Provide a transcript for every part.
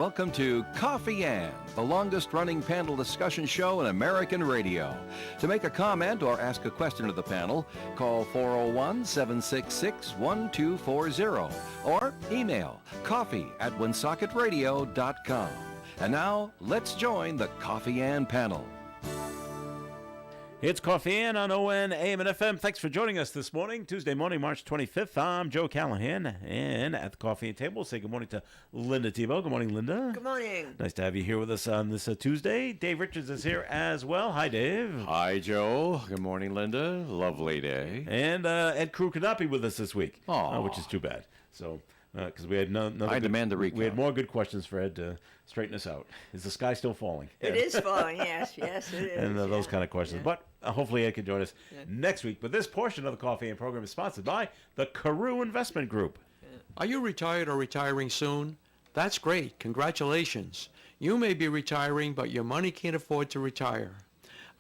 Welcome to Coffee and, the longest-running panel discussion show in American radio. To make a comment or ask a question of the panel, call 401-766-1240 or email coffee@woonsockеtradio.com. And now, let's join the Coffee and panel. It's Coffee and on ON, AM, and FM. Thanks for joining us this morning, Tuesday morning, March 25th. I'm Joe Callahan, and at the Coffee and Table, we'll say good morning to Linda Tebow. Good morning, Linda. Good morning. Nice to have you here with us on this Tuesday. Dave Richards is here as well. Hi, Dave. Hi, Joe. Good morning, Linda. Lovely day. And Ed Crew could not be with us this week, Aw. which is too bad. So, because we had no I demand the recount. We had more good questions for Ed to straighten us out. Is the sky still falling? It is falling, yes, it is. And those kind of questions. Yeah. But hopefully Ed can join us next week. But this portion of the Coffee and program is sponsored by the Carew Investment Group. Are you retired or retiring soon? That's great. Congratulations. You may be retiring, but your money can't afford to retire.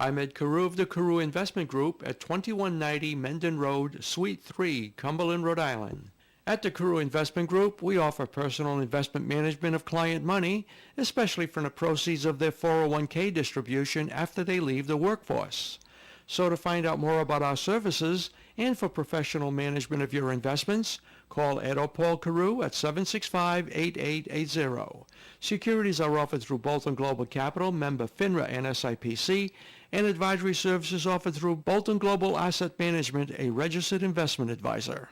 I'm Ed Carew of the Carew Investment Group at 2190 Mendon Road, Suite 3, Cumberland, Rhode Island. At the Carew Investment Group, we offer personal investment management of client money, especially from the proceeds of their 401k distribution after they leave the workforce. So to find out more about our services and for professional management of your investments, call Ed or Paul Carew at 765-8880. Securities are offered through Bolton Global Capital, member FINRA and SIPC, and advisory services offered through Bolton Global Asset Management, a registered investment advisor.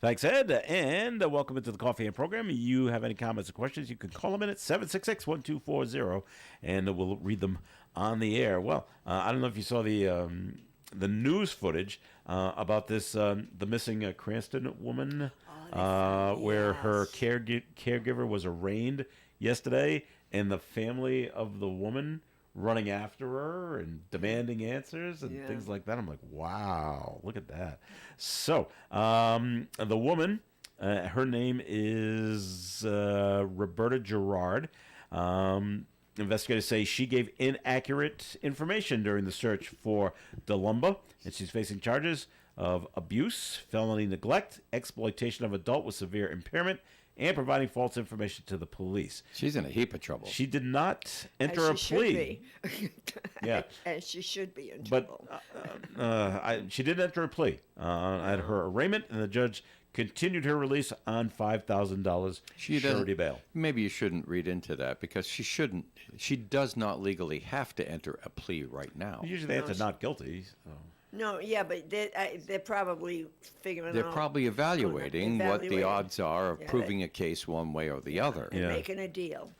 Thanks, Ed, and welcome into the Coffee and program. You have any comments or questions, you can call them in at 766-1240, and we'll read them on the air. Well, I don't know if you saw the news footage about this, the missing Cranston woman, where her caregiver was arraigned yesterday, and the family of the woman running after her and demanding answers and things like that. I'm like, wow, look at that. So, the woman, her name is Roberta Gerard. Investigators say she gave inaccurate information during the search for DeLumba, and she's facing charges of abuse, felony neglect, exploitation of adult with severe impairment, and providing false information to the police. She's in a heap of trouble. She did not enter a plea. Yeah, as she should be in trouble. But she did enter a plea at her arraignment, and the judge continued her release on $5,000 surety bail. Maybe you shouldn't read into that because she shouldn't. She does not legally have to enter a plea right now. Usually they answer not guilty. So. No, yeah, but they're probably figuring out. They're probably evaluating what the odds are of proving a case one way or the other. They're making a deal.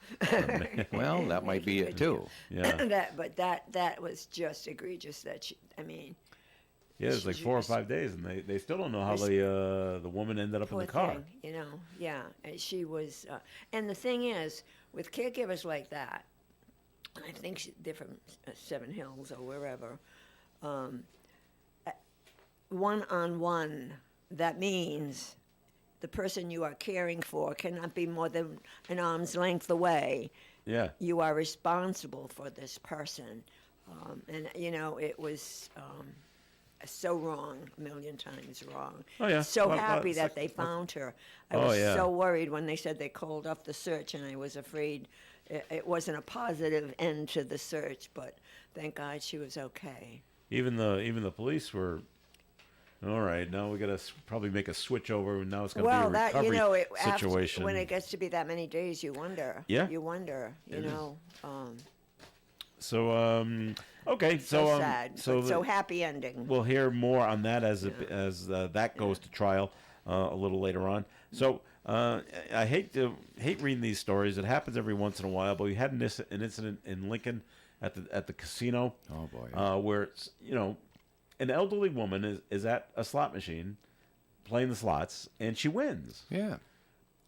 Well, that might be it too. Yeah. But that was just egregious. That yeah, it's like 4 or 5 days, and they still don't know how the woman ended up in the car. Thing, and she was. And the thing is, with caregivers like that, I think they're from Seven Hills or wherever. One-on-one, that means the person you are caring for cannot be more than an arm's length away. Yeah. You are responsible for this person. And, it was so wrong, a million times wrong. Oh, yeah. So happy that they found her. I was so worried when they said they called off the search, and I was afraid it wasn't a positive end to the search, but thank God she was okay. Even the police were... All right, now we got to probably make a switch over, and now it's going to be a recovery situation. When it gets to be that many days, you wonder. Yeah. You wonder, So, okay. So sad, so happy ending. We'll hear more on that as that goes to trial a little later on. So I hate reading these stories. It happens every once in a while, but we had an incident in Lincoln at the casino. Oh boy! Where it's, an elderly woman is at a slot machine playing the slots, and she wins. Yeah.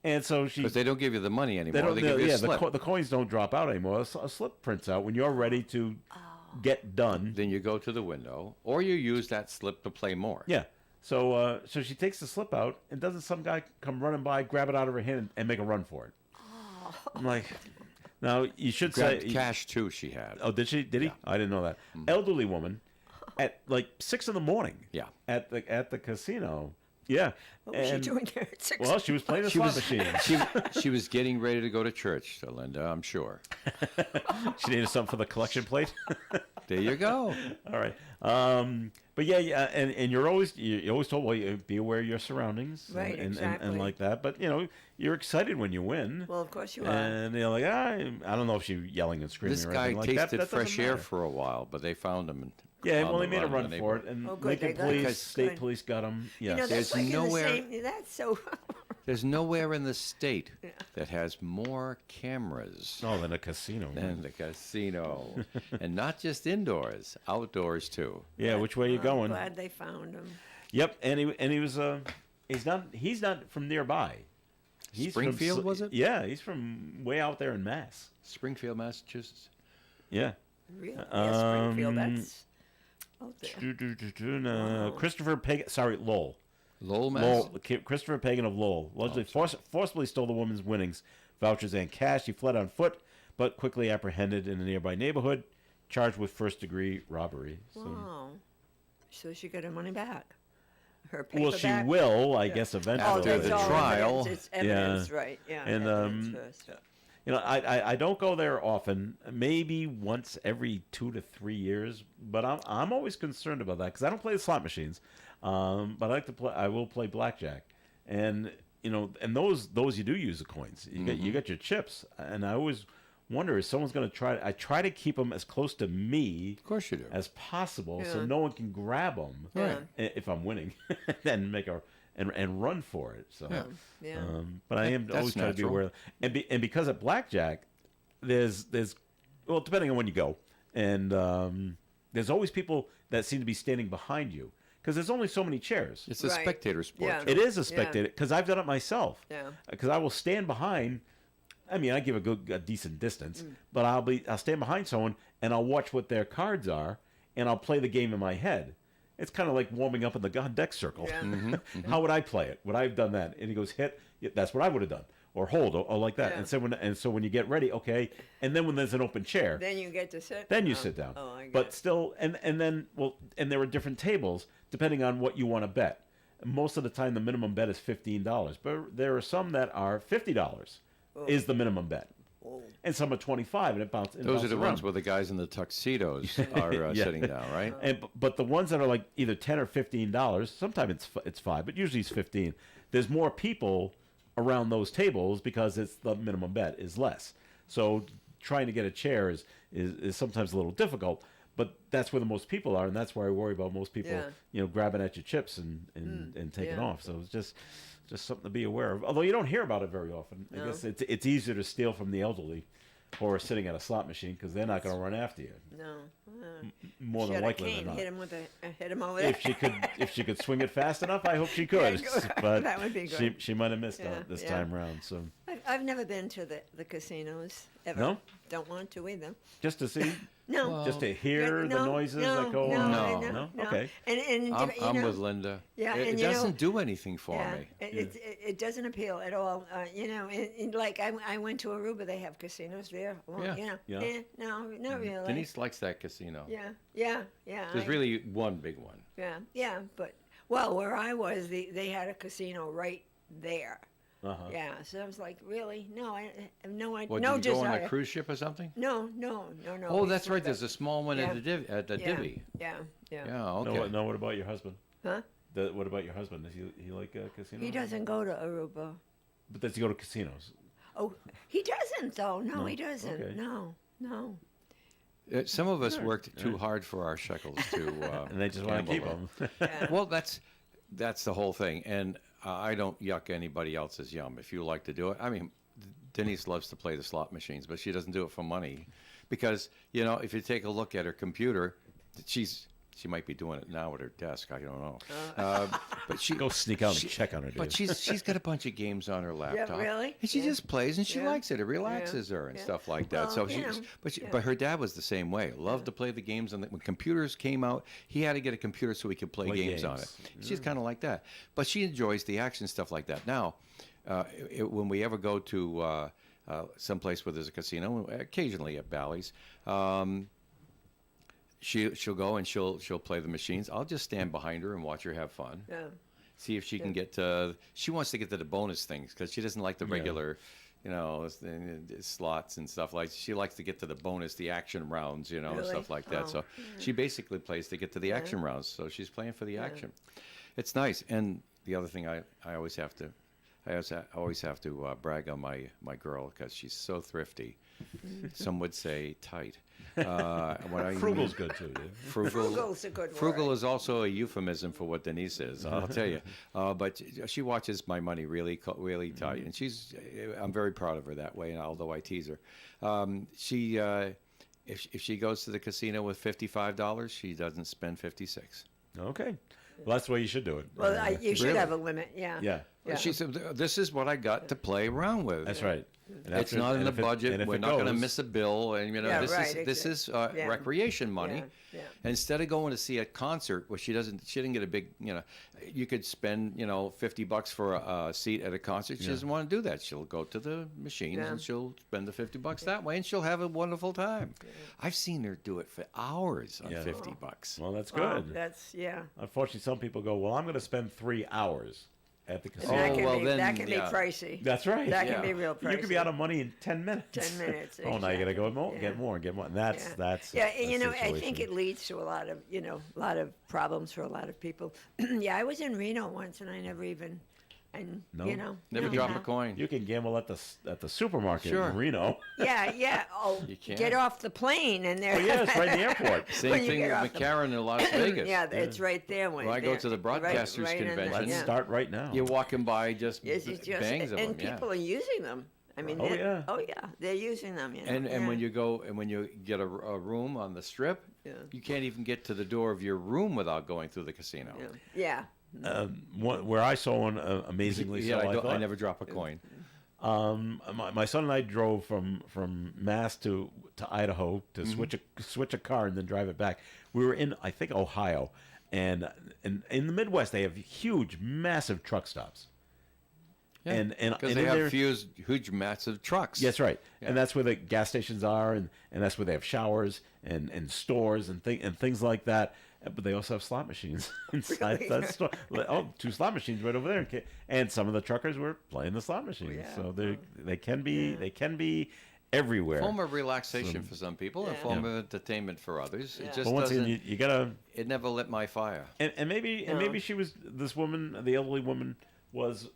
And so because they don't give you the money anymore. They give you a slip. The coins don't drop out anymore. A slip prints out when you're ready to get done. Then you go to the window, or you use that slip to play more. Yeah. So she takes the slip out, and doesn't some guy come running by, grab it out of her hand, and make a run for it? Oh. I'm like, now you should Grabbed say cash too. She had. Oh, did she? Did he? Yeah. I didn't know that. Elderly woman at like 6 a.m. Yeah. At the casino Yeah. What was she doing there at 6 Well, she was playing the slot machine. She was getting ready to go to church, so Linda, I'm sure. She needed something for the collection plate. There you go. All right. But yeah, and you're always told, well, be aware of your surroundings, Right, and exactly. like that. But you're excited when you win. Well, of course you are. And you're like, I don't know if she's yelling and screaming. This or guy anything like that. tasted That doesn't fresh air matter. for a while, but they found him. Yeah, on well, they the made a in run the for it, neighborhood. and Oh, good, Lincoln they got police, him. state Good. police got him. Yes. That's There's like nowhere- in the same. That's so. There's nowhere in the state that has more cameras Oh, than a casino. than the casino. And not just indoors, outdoors too. Yeah, which way you I'm going? glad they found him. Yep, and he was he's not from nearby. He's from Springfield, was it? Yeah, he's from way out there in Mass. Springfield, Massachusetts. Yeah. Really? Yes, Springfield. Um, That's out there. No, Christopher Pagan. Sorry, Lowell. Lowell, Mass. Lowell. Christopher Pagan of Lowell allegedly forcibly stole the woman's winnings, vouchers, and cash. He fled on foot, but quickly apprehended in a nearby neighborhood, charged with first-degree robbery. So, Wow. So she got her money back. Her well, paper she back? will, I guess, eventually. Oh, After that's the all trial. Evidence. It's evidence, right? Yeah. And, evidence first. I don't go there often, maybe once every 2 to 3 years, but I'm always concerned about that because I don't play the slot machines, but I like to play. I will play blackjack, and and those you do use the coins. You got your chips, and I always wonder if someone's going to try. I try to keep them as close to me, Of course you do. as possible, so Yeah. no one can grab them Yeah. if I'm winning, and make and run for it. So. Yeah. Yeah. But I am That's always trying to be natural. aware. And because at blackjack, there's well, depending on when you go, and there's always people that seem to be standing behind you because there's only so many chairs. It's a Right. spectator sport. Yeah. It is a spectator because I've done it myself. Yeah. Because I will stand behind. I mean, I give a decent distance, but I'll stand behind someone and I'll watch what their cards are, and I'll play the game in my head. It's kind of like warming up in the deck circle. Yeah. How would I play it? Would I have done that? And he goes, hit. Yeah, that's what I would have done, or hold, or like that. Yeah. And so when you get ready, okay, and then when there's an open chair, Then you get to sit. then you Oh. sit down. Oh, I get But it. still, and then and there are different tables depending on what you want to bet. Most of the time, the minimum bet is $15, but there are some that are $50 is the minimum bet, and some are 25, and it bounces. Those are the ones where the guys in the tuxedos are Yeah. sitting down, right? But the ones that are like either $10 or $15, sometimes it's $5, but usually it's 15. There's more people around those tables because it's the minimum bet is less. So trying to get a chair is sometimes a little difficult. But that's where the most people are, and that's where I worry about most people, Yeah. grabbing at your chips and taking yeah. off. So it's just something to be aware of. Although you don't hear about it very often. I No. guess it's easier to steal from the elderly who are sitting at a slot machine because they're not going to run after you. No. More She than had a likely cane. than not. Hit him with hit him over there. If she could swing it fast enough, I hope she could. Yeah, good. But That would be good. she might have missed Yeah, out this yeah. time round. So I've never been to the casinos ever. No? Don't want to either. just to see, No. just to hear the No, noises no, that go no, on. No. no. Okay. And I'm with Linda. Yeah, It and you know- doesn't do anything for yeah, me. it doesn't appeal at all. Like I went to Aruba, they have casinos there. Well, Yeah. Yeah. no, not really. Denise likes that casino. Yeah. There's really one big one. Yeah, but where I was, they had a casino right there. Uh-huh. Yeah, so I was like, really? No, I have no idea. What, No did you go on desire. a cruise ship or something? No. Oh, we that's flew right. back. There's a small one Yeah. at the Yeah, divvy. Yeah. Yeah, okay. No, what about your husband? Huh? What about your husband? Does he like casinos? He doesn't go to Aruba. But does he go to casinos? Oh, he doesn't though. No, No? he doesn't. Okay. No. Some of us worked too hard for our shekels to. And they just want to keep gamble. them. Yeah. Well, that's the whole thing, and I don't yuck anybody else's yum. If you like to do it, I mean, Denise loves to play the slot machines, but she doesn't do it for money, because if you take a look at her computer, she might be doing it now at her desk. I don't know, but she Go sneak out and check on her, dude. But she's got a bunch of games on her laptop. really? And she Yeah. just plays and she Yeah. likes it. It relaxes her and Yeah. stuff like that. Well, So you know, yeah. but her dad was the same way. Loved to play the games. And when computers came out, he had to get a computer so he could play games on it. She's kind of like that. But she enjoys the action stuff like that. Now, when we ever go to someplace where there's a casino, occasionally at Bally's, she'll go and she'll play the machines. I'll just stand behind her and watch her have fun. Yeah. see if she can get to. She wants to get to the bonus things because she doesn't like the regular, slots and stuff like. She likes to get to the bonus, the action rounds, and Really? stuff like that. Oh, So she basically plays to get to the action rounds. So she's playing for the action. It's nice. And the other thing I always have to. always have to brag on my girl because she's so thrifty. Some would say tight. Frugal's good too. Yeah. Frugal's a good word. Frugal is also a euphemism for what Denise is. I'll tell you. But she watches my money really tight, and I'm very proud of her that way. And although I tease her, if she goes to the casino with $55, she doesn't spend 56. Okay. Well, that's the way you should do it. Well, you should Really? have a limit, yeah. Yeah. Yeah. She said, "This is what I got to play around with." That's right. And It's not in the budget. We're not going to miss a bill, and Yeah, this is Yeah. recreation money. Yeah. Instead of going to see a concert where she didn't get a big, you could spend $50 for a seat at a concert. She doesn't want to do that. She'll go to the machines Yeah. and she'll spend the $50 that way, and she'll have a wonderful time. I've seen her do it for hours on $50. Well, that's Oh, good. yeah. Unfortunately, some people go, well, I'm going to spend 3 hours at the And casino. that can, well, be, then, that can yeah. be pricey. That's right. That Yeah. can be real pricey. You could be out of money in 10 minutes. 10 minutes, Oh, now you got to go exactly. get more. And that's Yeah, a and I think situation. it leads to a lot of problems for a lot of people. Yeah, I was in Reno once, and I never even, No? Never no, drop no. a coin. You can gamble at the supermarket Sure. in Reno. Yeah. Oh, You can. get off the plane, and there. Oh, yeah, it's right in the airport. Same When you thing get with off the- McCarran in Las Vegas. Yeah, it's right there. When I go to the broadcasters convention, Let's yeah. start right now. You're walking by just It's just, bangs of and them. people are using them. I mean, Oh, yeah. they're using them. And yeah. when you get a room on the strip, Yeah. you can't even get to the door of your room without going through the casino. yeah. Where I saw one amazingly Yeah, so, I thought, never drop a coin. my son and I drove from Mass to Idaho to switch a car and then drive it back. We were in, I think, Ohio, and in the Midwest they have huge, massive truck stops. And Because and they in have there- huge, massive trucks. That's right, Yeah. and that's where the gas stations are, and that's where they have showers and stores and things like that. But they also have slot machines inside Really? that store. Oh, 2 slot machines right over there, and some of the truckers were playing the slot machines. Yeah. So they can be everywhere. Form of relaxation for some people and form of entertainment for others. Yeah. It just But once doesn't. again, you gotta It never lit my fire. and maybe she was, this woman, the elderly woman, was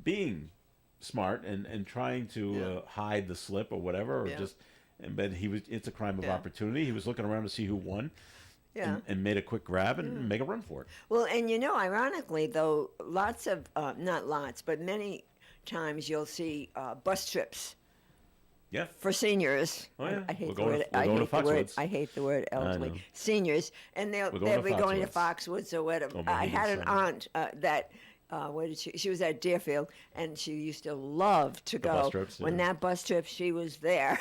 being smart and trying to hide the slip or whatever, or Yeah. but it's a crime of Yeah. opportunity. He was looking around to see who won. Yeah. And made a quick grab and make a run for it. Well, and ironically, though, lots of, not lots, but many times you'll see bus trips Yeah. for seniors. Oh, yeah. I hate We're the going word. to- we're going to Foxwoods. I hate the word know. elderly. Seniors, and they'll We're be going to going to Foxwoods. Foxwoods or whatever. Oh, I had an Mohegan aunt that. Where did she was at Deerfield, and she used to love to go. bus trips, When yeah. that bus trip, she was there.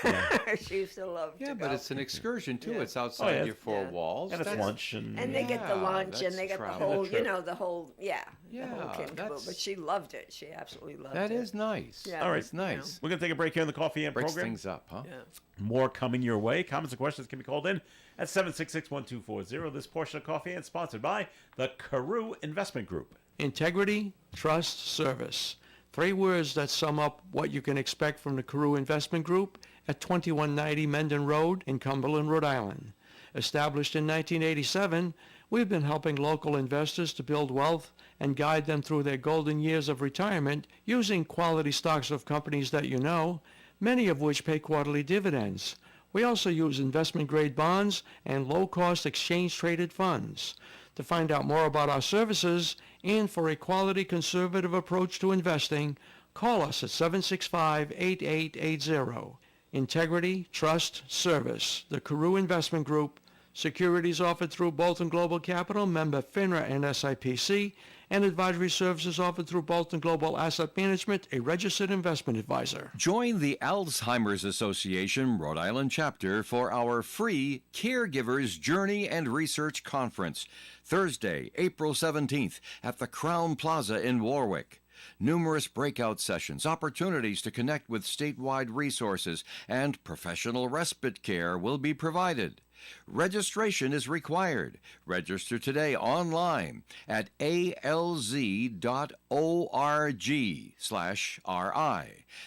she used to love Yeah, to but go. it's an excursion too. Yeah. It's outside yeah. your four Yeah. walls. And it's That's- lunch and And they get the Yeah, lunch, that's and they get the travel. whole, trip. the whole, the Yeah, whole kit and caboodle. that's- But she loved it. She absolutely loved That it. is nice. Yeah. All right. It's nice. We're gonna take a break here in the Coffee and Breaks program. things up, huh? Yeah. More coming your way. Comments and questions can be called in at 766-1240. This portion of Coffee and sponsored by the Carew Investment Group. Integrity, trust, service. 3 words that sum up what you can expect from the Carew Investment Group at 2190 Mendon Road in Cumberland, Rhode Island. Established in 1987, we've been helping local investors to build wealth and guide them through their golden years of retirement using quality stocks of companies that you know, many of which pay quarterly dividends. We also use investment-grade bonds and low-cost exchange-traded funds. To find out more about our services and for a quality conservative approach to investing, call us at 765-8880. Integrity, Trust, Service. The Carew Investment Group. Securities offered through Bolton Global Capital, member FINRA and SIPC, and advisory services offered through Bolton Global Asset Management, a registered investment advisor. Join the Alzheimer's Association Rhode Island chapter for our free Caregivers Journey and Research Conference, Thursday, April 17th at the Crown Plaza in Warwick. Numerous breakout sessions, opportunities to connect with statewide resources, and professional respite care will be provided. Registration is required. Register today online at alz.org/RI.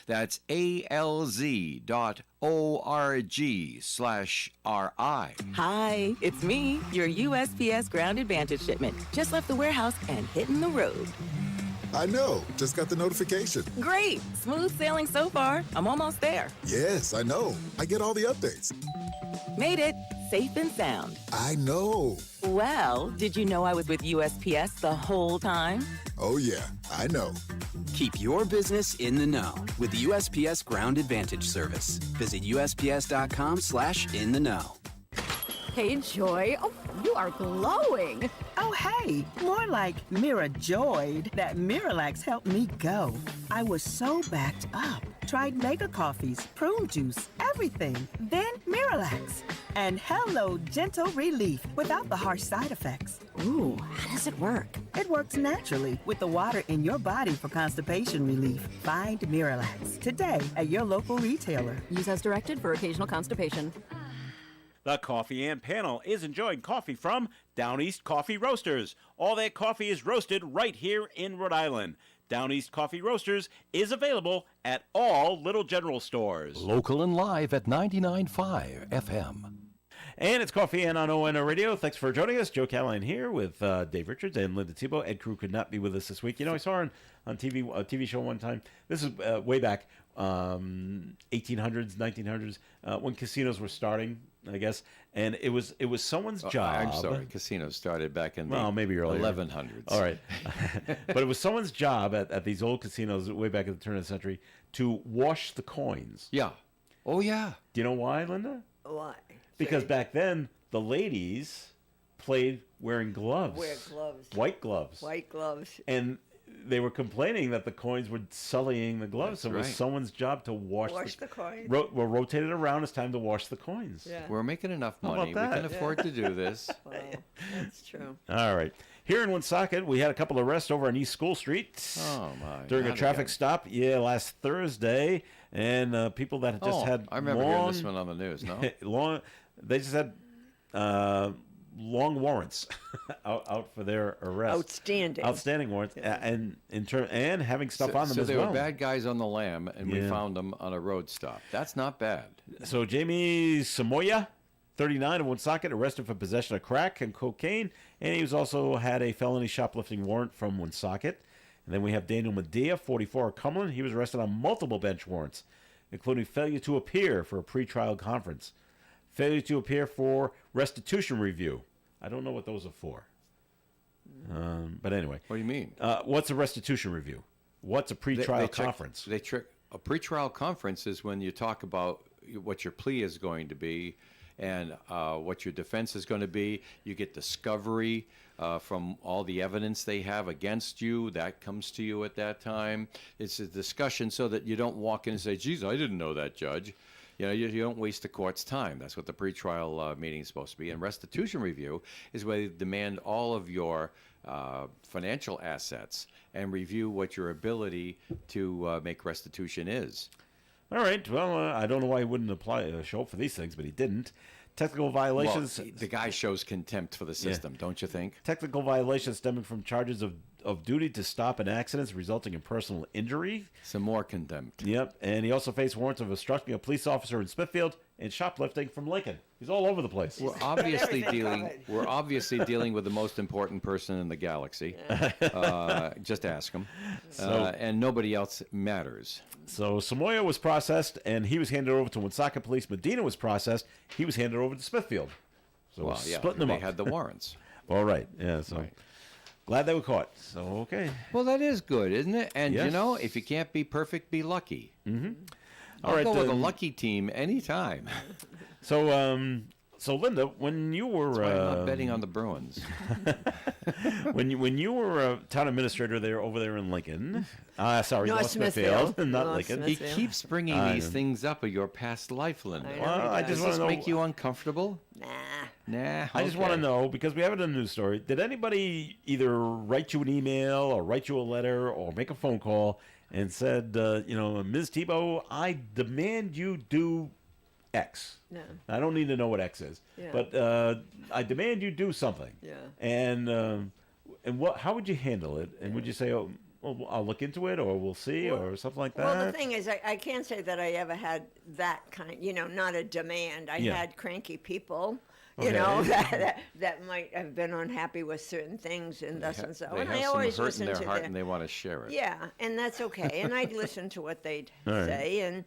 That's alz.org/RI. Hi, it's me, your USPS Ground Advantage shipment. Just left the warehouse and hitting the road. I know. Just got the notification. Great. Smooth sailing so far. I'm almost there. Yes, I know. I get all the updates. Made it. Safe and sound. I know. Well, did you know I was with USPS the whole time? Oh, yeah. I know. Keep your business in the know with the USPS Ground Advantage service. Visit USPS.com/in-the-know. Hey, Joy. Oh, you are glowing. Oh, hey, more like Mira Joyed. That Miralax helped me go. I was so backed up. Tried mega coffees, prune juice, everything. Then Miralax. And hello, gentle relief without the harsh side effects. Ooh, how does it work? It works naturally with the water in your body for constipation relief. Find Miralax today at your local retailer. Use as directed for occasional constipation. The Coffee and Panel is enjoying coffee from Down East Coffee Roasters. All their coffee is roasted right here in Rhode Island. Down East Coffee Roasters is available at all Little General stores. Local and live at 99.5 FM. And it's Coffee and on ONO Radio. Thanks for joining us. Joe Callahan here with Dave Richards and Linda Tebow. Ed Crew could not be with us this week. You know, I saw her on TV, a TV show one time. This is way back, 1800s, 1900s, when casinos were starting, I guess. And it was someone's job. I'm sorry, casinos started back in the maybe earlier. 1100s. All right. But it was someone's job at these old casinos way back at the turn of the century to wash the coins. Yeah. Oh, yeah. Do you know why, Linda? Why? Because back then, the ladies played wearing gloves. Wear gloves. White gloves. White gloves. And they were complaining that the coins were sullying the gloves. That's so it was right. someone's job to wash the coins. Rotate it around. It's time to wash the coins. Yeah. We're making enough How money. We about can that? afford to do this. Wow, that's true. All right. Here in Woonsocket, we had a couple of arrests over on East School Street Oh, my. during a not traffic again. stop. Yeah, last Thursday. And people that had just had I remember hearing long, this one on the news, no? they just had long warrants out for their arrest. Outstanding warrants, and having stuff on them so as they well. were bad guys on the lam, and we Yeah. found them on a road stop. That's not bad. So Jamie Samoya, 39 of Woonsocket, arrested for possession of crack and cocaine, and he was also had a felony shoplifting warrant from Woonsocket. And then we have Daniel Medea, 44 of Cumberland. He was arrested on multiple bench warrants, including failure to appear for a pretrial conference, failure to appear for restitution review. I don't know what those are for. But anyway. What do you mean? What's a restitution review? What's a pretrial conference? A pretrial conference is when you talk about what your plea is going to be and what your defense is going to be. You get discovery from all the evidence they have against you. That comes to you at that time. It's a discussion so that you don't walk in and say, geez, I didn't know that, Judge. You know, you don't waste the court's time. That's what the pretrial meeting is supposed to be. And restitution review is where they demand all of your financial assets and review what your ability to make restitution is. All right. Well, I don't know why he wouldn't show up for these things, but he didn't. Technical violations. Well, the guy shows contempt for the system, don't you think? Technical violations stemming from charges of duty to stop an accident resulting in personal injury. Some more contempt. Yep. And he also faced warrants of obstructing a police officer in Smithfield and shoplifting from Lincoln. He's all over the place. We're obviously dealing with the most important person in the galaxy. Just ask him. And nobody else matters. So Samoya was processed, and he was handed over to Woonsocket Police. Medina was processed. He was handed over to Smithfield. So Well, yeah, splitting them they up. had the warrants. All right. Yeah. So Right. glad they were caught. So okay. Well, that is good, isn't it? And Yes. you know, if you can't be perfect, be lucky. Mm-hmm. I'll go with a lucky team anytime. So Linda, when you were That's why I'm not betting on the Bruins. when you were a town administrator there over there in Lincoln, sorry, North North Smithfield, not North Lincoln. He Smithfield. keeps bringing these things up of your past life, Linda. I know. Well, I Does just Does want this to know. make you uncomfortable? Nah. Nah. I just want to okay. know, because we have it in the news story. Did anybody either write you an email or write you a letter or make a phone call and said, Ms. Tebow, I demand you do X. No. I don't need to know what X is, Yeah. but I demand you do something. Yeah. And what? How would you handle it? And would you say, "Oh, well, I'll look into it," or "We'll see," or something like that? Well, the thing is, I can't say that I ever had that kind, not a demand. I had cranky people, that might have been unhappy with certain things and thus and so. They And have I some always hurt in listen their to heart and they want to share it. Yeah, and that's okay. And I'd listen to what they'd right. say, and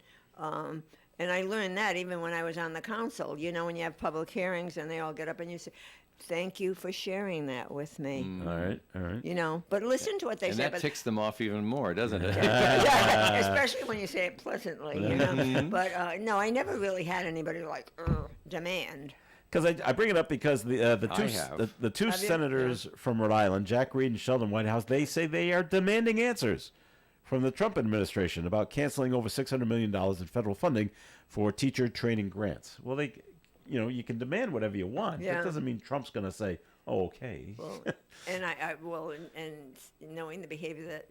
I learned that even when I was on the council. When you have public hearings and they all get up and you say, "Thank you for sharing that with me." All right. But listen to what they And say. that ticks them off even more, doesn't it? Yeah, especially when you say it pleasantly, But no, I never really had anybody like demand. Because I bring it up because the two senators from Rhode Island, Jack Reed and Sheldon Whitehouse, they say they are demanding answers from the Trump administration about canceling over $600 million in federal funding for teacher training grants. Well, you can demand whatever you want. Yeah. That doesn't mean Trump's going to say, "Oh, okay." Well, and and knowing the behavior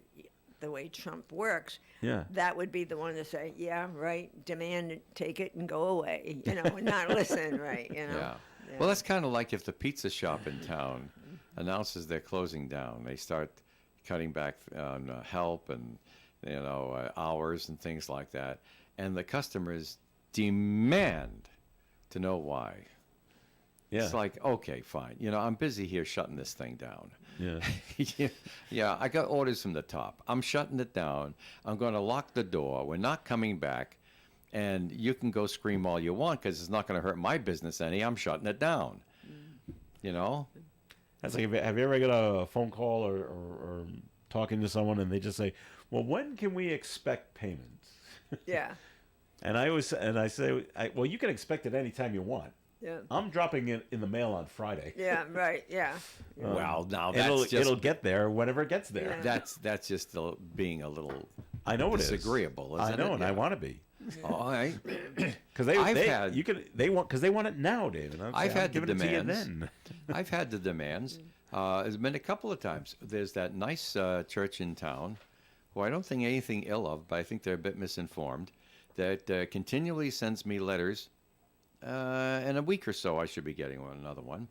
the way Trump works, that would be the one to say, "Yeah, right, demand it, take it, and go away," and not listen, right, Yeah. Well, that's kind of like if the pizza shop in town announces they're closing down. They start cutting back on help and hours and things like that, and the customers demand to know why. Yeah. It's like, okay, fine. I'm busy here shutting this thing down. Yeah. Yeah, I got orders from the top. I'm shutting it down. I'm going to lock the door. We're not coming back. And you can go scream all you want because it's not going to hurt my business any. I'm shutting it down. That's like, have you ever got a phone call or talking to someone and they just say, "Well, when can we expect payment?" Yeah. And I say, "Well, you can expect it anytime you want. Yeah. I'm dropping it in the mail on Friday." Yeah, right, yeah. Well, now that's it'll get there whenever it gets there. Yeah. That's just being a little I know it is disagreeable, isn't I know, it? and I want to be. All right. Because they want it now, David. I've had the giving it to you demands. then. I've had the demands. There's been a couple of times. There's that nice church in town, who I don't think anything ill of, but I think they're a bit misinformed, that continually sends me letters. In a week or so, I should be getting another one,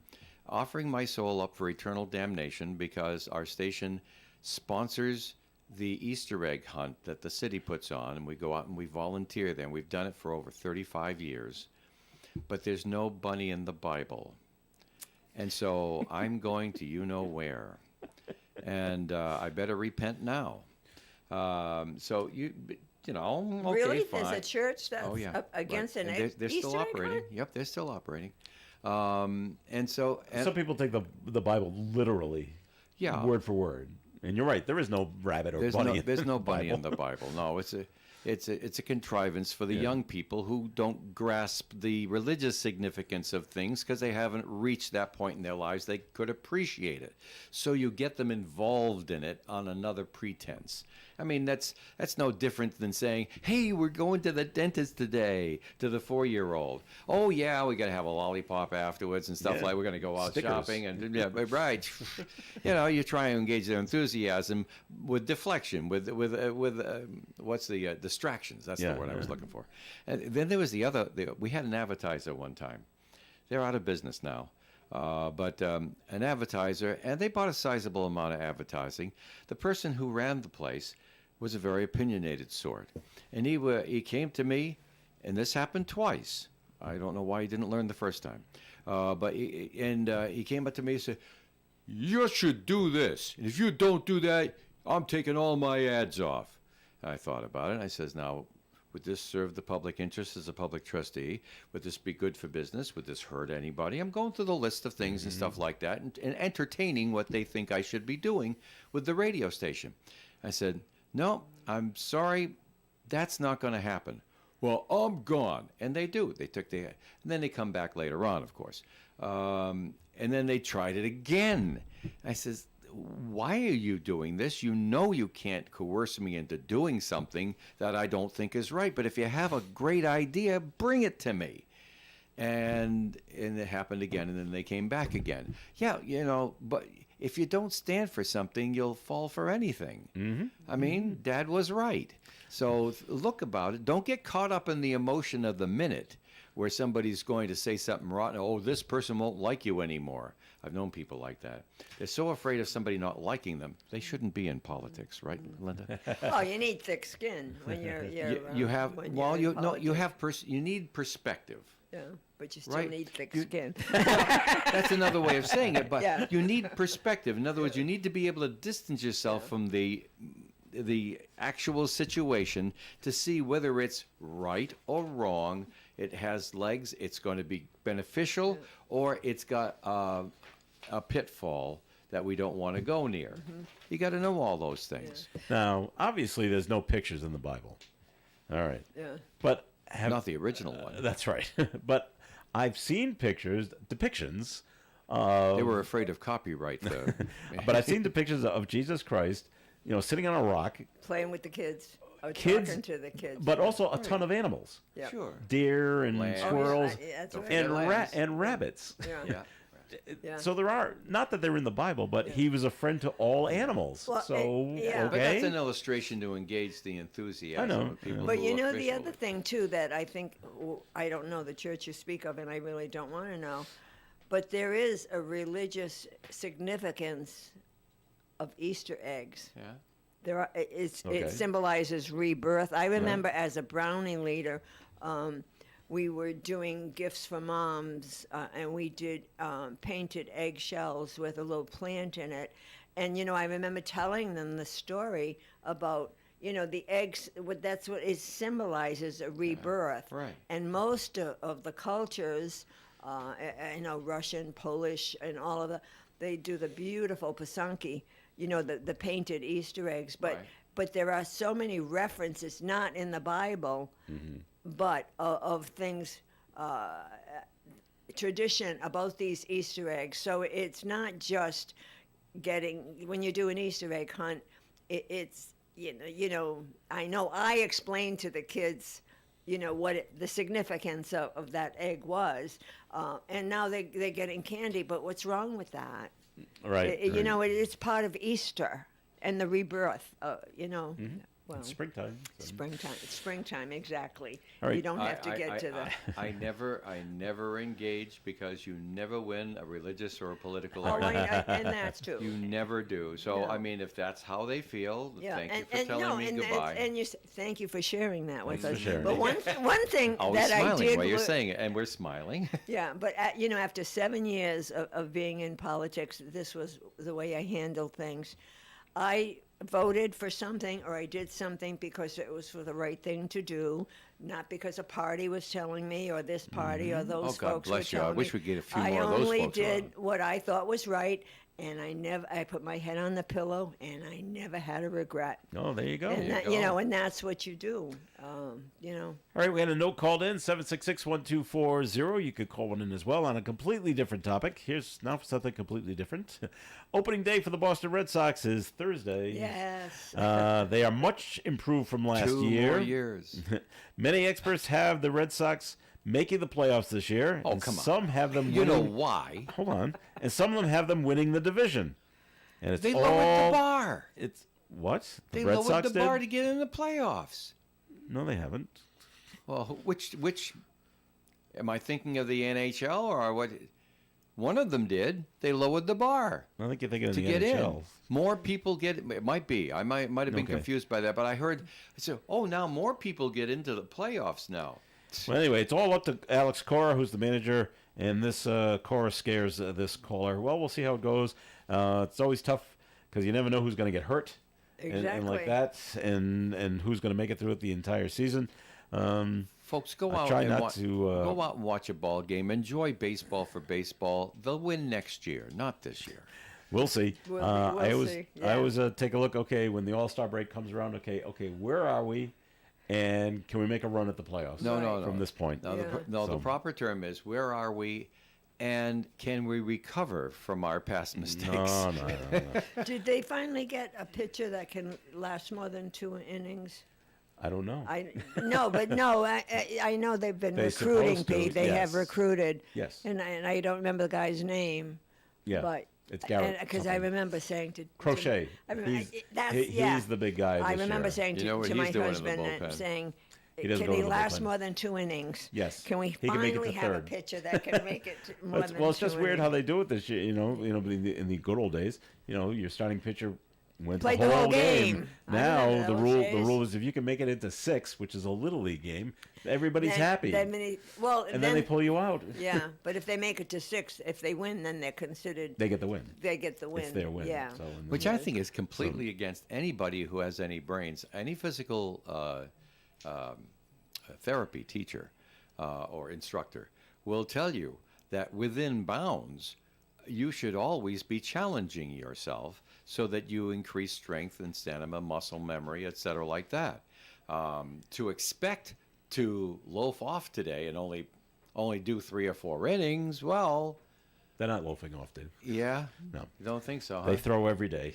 offering my soul up for eternal damnation because our station sponsors the Easter egg hunt that the city puts on, and we go out and we volunteer there, and we've done it for over 35 years. But there's no bunny in the Bible. And so I'm going to you-know-where. And I better repent now. So okay, Really? fine. There's a church that's up against an and they're Easter still egg operating. hunt? Yep, they're still operating. And so... Some people take the Bible literally, word for word. And you're right. There is no rabbit or bunny. There's no bunny in the Bible. No, it's a contrivance for the young people who don't grasp the religious significance of things because they haven't reached that point in their lives they could appreciate it. So you get them involved in it on another pretense. I mean, that's no different than saying, "Hey, we're going to the dentist today," to the 4-year-old. "Oh yeah, we got to have a lollipop afterwards and stuff like. We're going to go out shopping and right." You try and engage their enthusiasm with deflection, with what's the distractions? That's the word I was looking for. And then there was we had an advertiser one time. They're out of business now. But an advertiser, and they bought a sizable amount of advertising. The person who ran the place was a very opinionated sort. And he came to me, and this happened twice. I don't know why he didn't learn the first time. But he came up to me and said, "You should do this. And if you don't do that, I'm taking all my ads off." I thought about it, and I says, "Now, would this serve the public interest as a public trustee? Would this be good for business? Would this hurt anybody?" I'm going through the list of things and stuff like that and entertaining what they think I should be doing with the radio station. I said, "No, I'm sorry, that's not going to happen." "Well, I'm gone." And they do. They took and then they come back later on, of course. And then they tried it again. I says, "Why are you doing this? You know you can't coerce me into doing something that I don't think is right. But if you have a great idea, bring it to me." And it happened again, and then they came back again. Yeah, but if you don't stand for something, you'll fall for anything. Mm-hmm. I mean, Dad was right. So look about it. Don't get caught up in the emotion of the minute. where somebody's going to say something rotten. Oh, this person won't like you anymore. I've known people like that. They're so afraid of somebody not liking them. They shouldn't be in politics, right, Linda? Well, you need thick skin when you're. You have. when Well, you're you in no. You politics. have. You need perspective. Yeah, but you still Right. need thick skin. That's another way of saying it, but Yeah. you need perspective. In other words, you need to be able to distance yourself from the actual situation to see whether it's right or wrong. It has legs. It's going to be beneficial, or it's got a pitfall that we don't want to go near. You got to know all those things. Now, obviously, there's no pictures in the Bible. All right. Yeah. But Not the original one. That's right. But I've seen depictions. They were afraid of copyright, though. But I've seen depictions of Jesus Christ, sitting on a rock. Playing with the kids. Or Kids, talking to the kids. but also a ton of animals. Yeah. Sure. Deer and Lambs. squirrels Oh, yeah, that's right. and Lambs. and rabbits. Yeah. Yeah. So there are, not that they're in the Bible, but he was a friend to all animals. Well, so yeah. But that's okay. an illustration to engage the enthusiasm I know. of people. But who you are know, the official. other thing, too, that I think, I don't know the church you speak of, and I really don't want to know, but there is a religious significance of Easter eggs. Yeah. There are, it Okay. symbolizes rebirth. I remember as a Brownie leader, we were doing gifts for moms, and we did painted eggshells with a little plant in it. And, I remember telling them the story about, the eggs, that's what it symbolizes, a rebirth. right. And most of the cultures, Russian, Polish, and all of they do the beautiful pasanki, the painted Easter eggs. But Right. but there are so many references, not in the Bible, but of things, tradition about these Easter eggs. So it's not just when you do an Easter egg hunt, it's, I know I explained to the kids, what the significance of that egg was. And now they're getting candy, but what's wrong with that? Right. It's part of Easter and the rebirth, Well, It's springtime. so. springtime, exactly. All right. You don't have to get to the. I never engage because you never win a religious or a political Oh, argument. and that's true. You never do. So, No. I mean, if that's how they feel, Yeah, thank you and, for and telling no, me and, goodbye. and thank you for sharing that with Thanks us. for sharing But it. one thing Always that I smiling did while you're wa- saying it, and we're smiling. Yeah, but after 7 years of being in politics, this was the way I handled things. I voted for something or I did something because it was for the right thing to do, not because a party was telling me or this party or those Oh, God folks bless were you. I telling wish me. we'd get a few I more of those only folks did around. what I thought was right, and I put my head on the pillow, and I never had a regret. Oh, there you go. And that, and that's what you do. All right, we had a note called in, 766-1240. You could call one in as well on a completely different topic. Here's now for something completely different. Opening day for the Boston Red Sox is Thursday. Yes. They are much improved from last 2 year. more years. Many experts have the Red Sox making the playoffs this year. Oh, and come on. Some have them You know winning. why? Hold on. And some of them have them winning the division. And it's They all, lowered the bar. It's what? They Red lowered Sox the bar did? to get in the playoffs. No, they haven't. Well, which am I thinking of the NHL or what? One of them did. They lowered the bar I think you're thinking of to the get NHL. in. More people get. It might be. I might have been Okay. confused by that, but I heard. I said, "Oh, now more people get into the playoffs now." Well, anyway, it's all up to Alex Cora, who's the manager, and this Cora scares this caller. Well, we'll see how it goes. It's always tough because you never know who's going to get hurt and like Exactly. that, and who's going to make it through it the entire season. Folks, go I out try and not to, go out and watch a ball game. Enjoy baseball for baseball. They'll win next year, not this year. We'll see. We'll I always, see, I yeah. always take a look. Okay, when the All-Star break comes around, okay, where are we, and can we make a run at the playoffs? No. From this point. No, Yeah. the So- proper term is where are we, and can we recover from our past mistakes? No. Did they finally get a pitcher that can last more than 2 innings? I don't know. I know they've been They're recruiting, supposed to, Pete. They have yes. recruited. Yes. And I don't remember the guy's name. Yeah. But It's Garrett. because I something. remember saying to Crochet. I remember, He's the big guy. I this remember year. saying You know what to he's my doing in the husband, bullpen. saying, He doesn't Can go he to the last bullpen. more than 2 innings? Yes. Can we He can make it finally to have a third. pitcher that can make it more than Well, it's just 2 weird how innings? they do it this year. In the good old days, your starting pitcher went Played the whole game. I Now remember the those rule days. is if you can make it into 6, which is a little league game, everybody's Then- happy. then then they pull you out. Yeah, but if they make it to 6, if they win, then they're considered. They get the win. They get the win. It's their win. Yeah. So, Which I think is completely against anybody who has any brains. Any physical therapy teacher or instructor will tell you that within bounds, you should always be challenging yourself so that you increase strength and stamina, muscle memory, etc., like that. To expect to loaf off today and only do 3 or 4 innings, well, they're not loafing off, dude. Yeah? No. You don't think so, huh? They throw every day.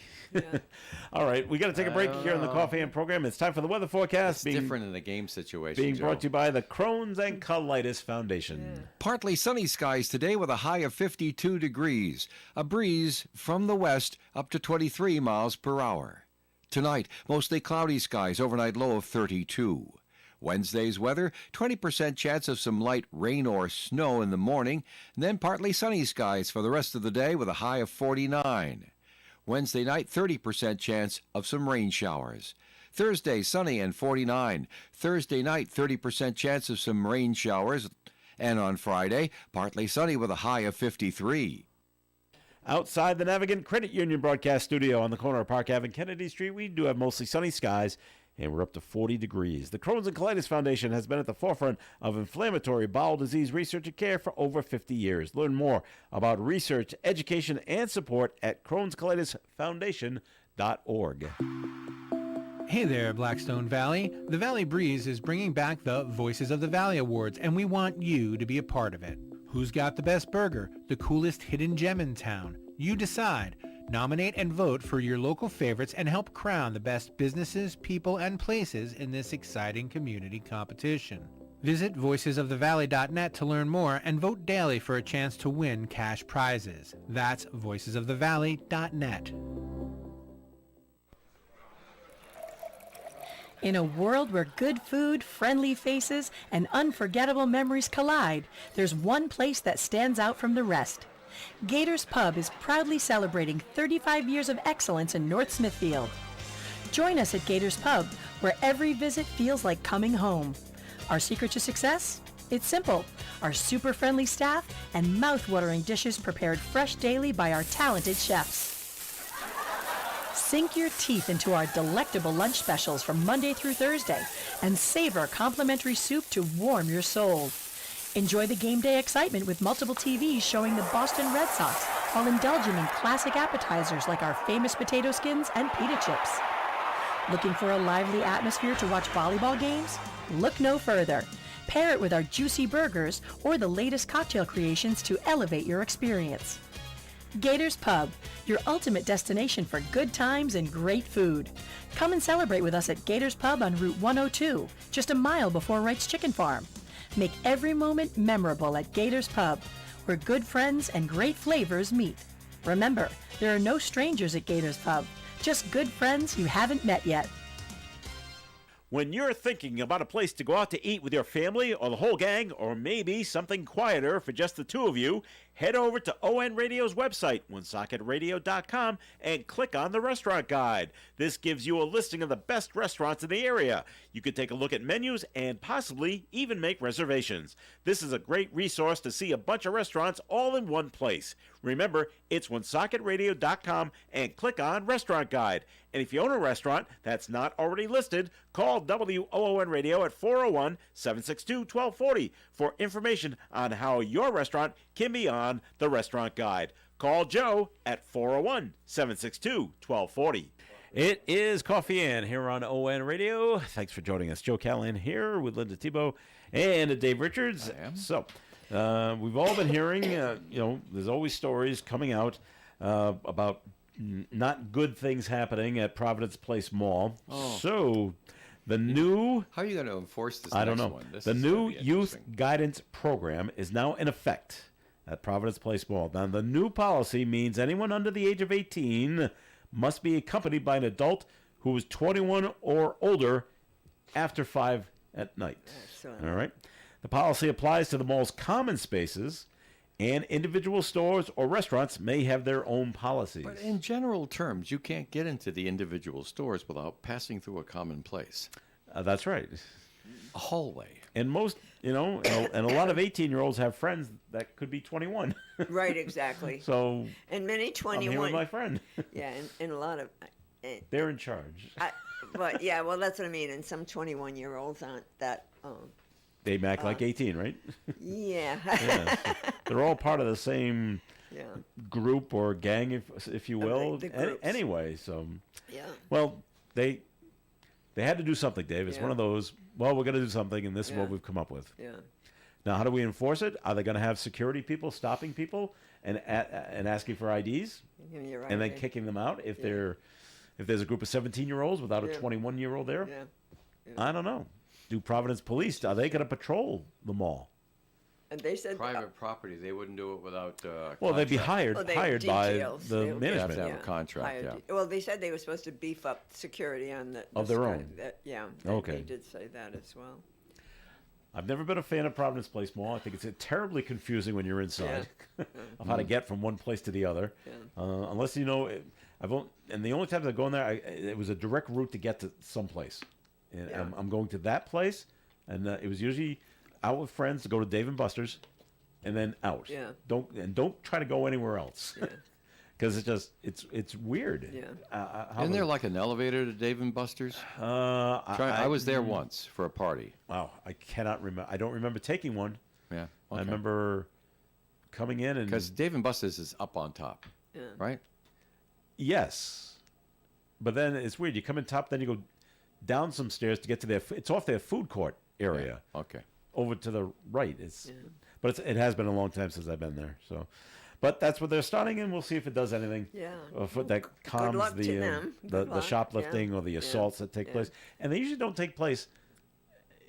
All right, we got to take a break here on the Coffee and program. It's time for the weather forecast. It's different in the game situation, Being Joe. brought to you by the Crohn's and Colitis Foundation. Partly sunny skies today with a high of 52 degrees. A breeze from the west up to 23 miles per hour. Tonight, mostly cloudy skies, overnight low of 32. Wednesday's weather, 20% chance of some light rain or snow in the morning, and then partly sunny skies for the rest of the day with a high of 49. Wednesday night, 30% chance of some rain showers. Thursday, sunny and 49. Thursday night, 30% chance of some rain showers. And on Friday, partly sunny with a high of 53. Outside the Navigant Credit Union broadcast studio on the corner of Park Ave and Kennedy Street, we do have mostly sunny skies, and we're up to 40 degrees. The Crohn's and Colitis Foundation has been at the forefront of inflammatory bowel disease research and care for over 50 years. Learn more about research, education, and support at Crohn'sColitisFoundation.org. Hey there, Blackstone Valley. The Valley Breeze is bringing back the Voices of the Valley Awards, and we want you to be a part of it. Who's got the best burger? The coolest hidden gem in town? You decide. Nominate and vote for your local favorites and help crown the best businesses, people, and places in this exciting community competition. Visit voicesofthevalley.net to learn more and vote daily for a chance to win cash prizes. That's voicesofthevalley.net. In a world where good food, friendly faces, and unforgettable memories collide, there's one place that stands out from the rest. Gators Pub is proudly celebrating 35 years of excellence in North Smithfield. Join us at Gators Pub, where every visit feels like coming home. Our secret to success? It's simple. Our super friendly staff and mouth-watering dishes prepared fresh daily by our talented chefs. Sink your teeth into our delectable lunch specials from Monday through Thursday and savor complimentary soup to warm your soul. Enjoy the game day excitement with multiple TVs showing the Boston Red Sox while indulging in classic appetizers like our famous potato skins and pita chips. Looking for a lively atmosphere to watch volleyball games? Look no further. Pair it with our juicy burgers or the latest cocktail creations to elevate your experience. Gators Pub, your ultimate destination for good times and great food. Come and celebrate with us at Gators Pub on Route 102, just a mile before Wright's Chicken Farm. Make every moment memorable at Gators Pub, where good friends and great flavors meet. Remember, there are no strangers at Gators Pub, just good friends you haven't met yet. When you're thinking about a place to go out to eat with your family or the whole gang, or maybe something quieter for just the two of you, head over to ON Radio's website, woonsocketradio.com, and click on the restaurant guide. This gives you a listing of the best restaurants in the area. You can take a look at menus and possibly even make reservations. This is a great resource to see a bunch of restaurants all in one place. Remember, it's woonsocketradio.com and click on Restaurant Guide. And if you own a restaurant that's not already listed, call WOON Radio at 401-762-1240 for information on how your restaurant can be on the Restaurant Guide. Call Joe at 401-762-1240. It is Coffee In here on ON Radio. Thanks for joining us. Joe Callahan here with Linda Tebow and Dave Richards. I am. So, we've all been hearing, there's always stories coming out about not good things happening at Providence Place Mall. Oh. So, the new... How are you going to enforce this I don't next know. one? This The is gonna new be youth interesting. guidance program is now in effect at Providence Place Mall. Now, the new policy means anyone under the age of 18 must be accompanied by an adult who is 21 or older after 5 at night. Excellent. All right. The policy applies to the mall's common spaces, and individual stores or restaurants may have their own policies. But in general terms, you can't get into the individual stores without passing through a common place. That's right. A hallway. And most, and a lot of 18-year-olds have friends that could be 21. Right, exactly. So, and many 21. I'm here with my friend. Yeah, and a lot of. They're in charge. But yeah, well, that's what I mean. And some 21-year-olds aren't that. They act like 18, right? Yeah. Yeah. So they're all part of the same group or gang, if you will. Anyway, so. Yeah. Well, they had to do something, Dave. It's one of those. Well, we're going to do something, and this is what we've come up with. Yeah. Now, how do we enforce it? Are they going to have security people stopping people and asking for IDs, You're right, and then kicking them out if there's a group of 17-year-olds without a 21-year-old there? Yeah. I don't know. Do Providence Police? Are they going to patrol the mall? And they said private property. They wouldn't do it without. Well, they'd be hired by the management. They have to have a contract. Well, they said they were supposed to beef up security on the of their own. Okay. They did say that as well. I've never been a fan of Providence Place Mall. I think it's terribly confusing when you're inside of how to get from one place to the other. Yeah. Unless and the only times I go in there, it was a direct route to get to someplace. And I'm going to that place, and it was usually out with friends to go to Dave & Buster's, and then out. Yeah. Don't try to go anywhere else, because it's weird. Yeah. Isn't there like an elevator to Dave & Buster's? I was there once for a party. Wow, I cannot remember. I don't remember taking one. Yeah. Okay. I remember coming in and because Dave & Buster's is up on top, right? Yes, but then it's weird. You come in top, then you go down some stairs to get to it's off their food court area. Yeah. Okay. Over to the right. But it has been a long time since I've been there. So, but that's what they're starting, and we'll see if it does anything. Yeah. That calms the shoplifting or the assaults that take place, and they usually don't take place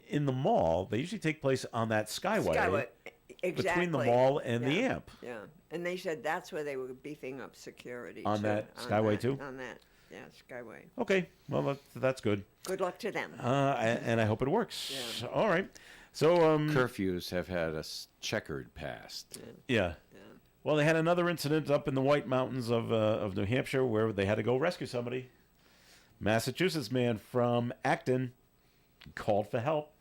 in the mall. They usually take place on that skyway. Exactly. Between the mall and the AMP. Yeah, and they said that's where they were beefing up security on that skyway too. On that. Yeah, Skyway. Okay, well that's good. Good luck to them. And I hope it works. Yeah. All right. So curfews have had a checkered past. Yeah. Well, they had another incident up in the White Mountains of New Hampshire where they had to go rescue somebody. Massachusetts man from Acton called for help.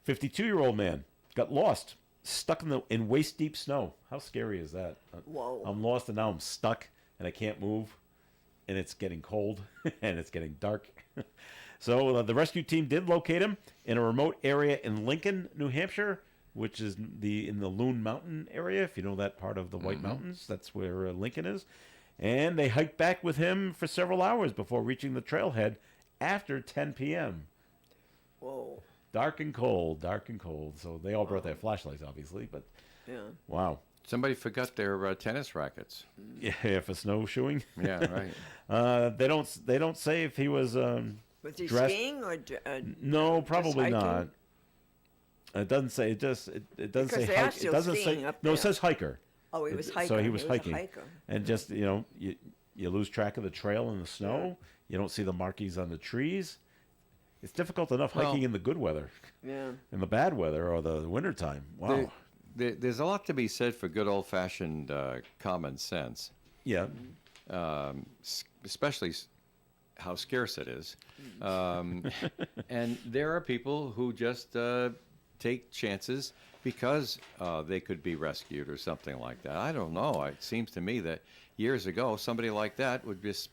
52-year-old man got lost, stuck in waist-deep snow. How scary is that? Whoa. I'm lost and now I'm stuck and I can't move. And it's getting cold, and it's getting dark. So the rescue team did locate him in a remote area in Lincoln, New Hampshire, which is in the Loon Mountain area. If you know that part of the White Mountains, that's where Lincoln is. And they hiked back with him for several hours before reaching the trailhead after 10 p.m. Whoa. Dark and cold. So they all brought their flashlights, obviously, but wow. Somebody forgot their tennis rackets. Yeah, for snowshoeing. Yeah, right. They don't say if he was. Was he dressed... skiing or? No, probably not. It doesn't say. It doesn't because say. It doesn't say. No, it says hiker. Oh, he was hiking. So he was hiking, a hiker. And just you lose track of the trail in the snow. Yeah. You don't see the markings on the trees. It's difficult enough hiking in the good weather. Yeah. In the bad weather or the wintertime. Wow. There's a lot to be said for good old-fashioned common sense. Yeah. Especially how scarce it is. And there are people who just take chances because they could be rescued or something like that. I don't know. It seems to me that years ago, somebody like that would just...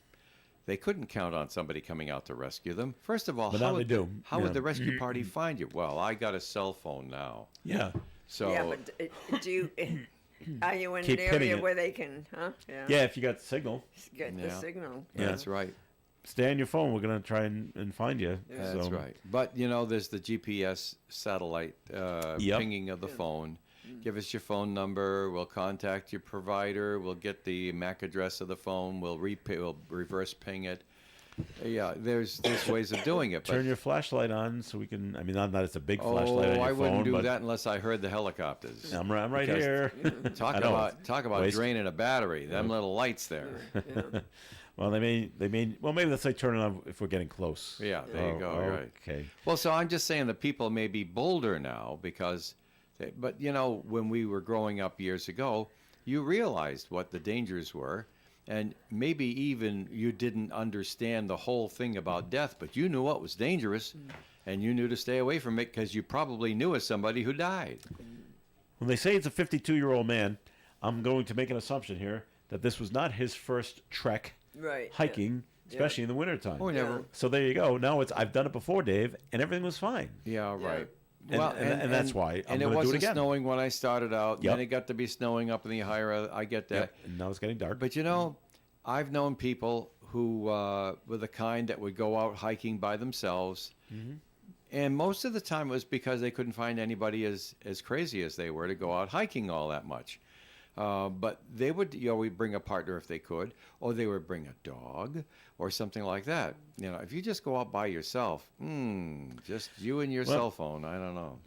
They couldn't count on somebody coming out to rescue them. First of all, how would the rescue party find you? Well, I got a cell phone now. Yeah. So yeah, but are you in an area where they can, Yeah, if you got the signal. Get the signal. Yeah. That's right. Stay on your phone. We're going to try and find you. Yeah. That's right. But, there's the GPS satellite pinging of the phone. Give us your phone number. We'll contact your provider. We'll get the MAC address of the phone. We'll reverse ping it. Yeah, there's ways of doing it. Turn your flashlight on so we can. I mean, not that it's a big flashlight on your phone. I wouldn't do that unless I heard the helicopters. I'm right here. Talk about draining a battery. Them little lights there. Well, they may. Well, maybe let's say turn it on if we're getting close. Yeah, there you go. Right. Okay. Well, so I'm just saying that people may be bolder now because, but when we were growing up years ago, you realized what the dangers were, and maybe even you didn't understand the whole thing about death, but you knew what was dangerous, and you knew to stay away from it because you probably knew of somebody who died. When they say it's a 52-year-old man, I'm going to make an assumption here that this was not his first trek hiking, especially in the wintertime. Oh, never. So there you go. Now I've done it before, Dave, and everything was fine. Yeah, right. And that's why I'm going to do it again. And it wasn't snowing when I started out. Yep. Then it got to be snowing up in the higher. I get that. Yep. And now it's getting dark. But I've known people who were the kind that would go out hiking by themselves. Mm-hmm. And most of the time it was because they couldn't find anybody as crazy as they were to go out hiking all that much. But they would, we'd bring a partner if they could, or they would bring a dog or something like that. If you just go out by yourself, just you and your cell phone, I don't know.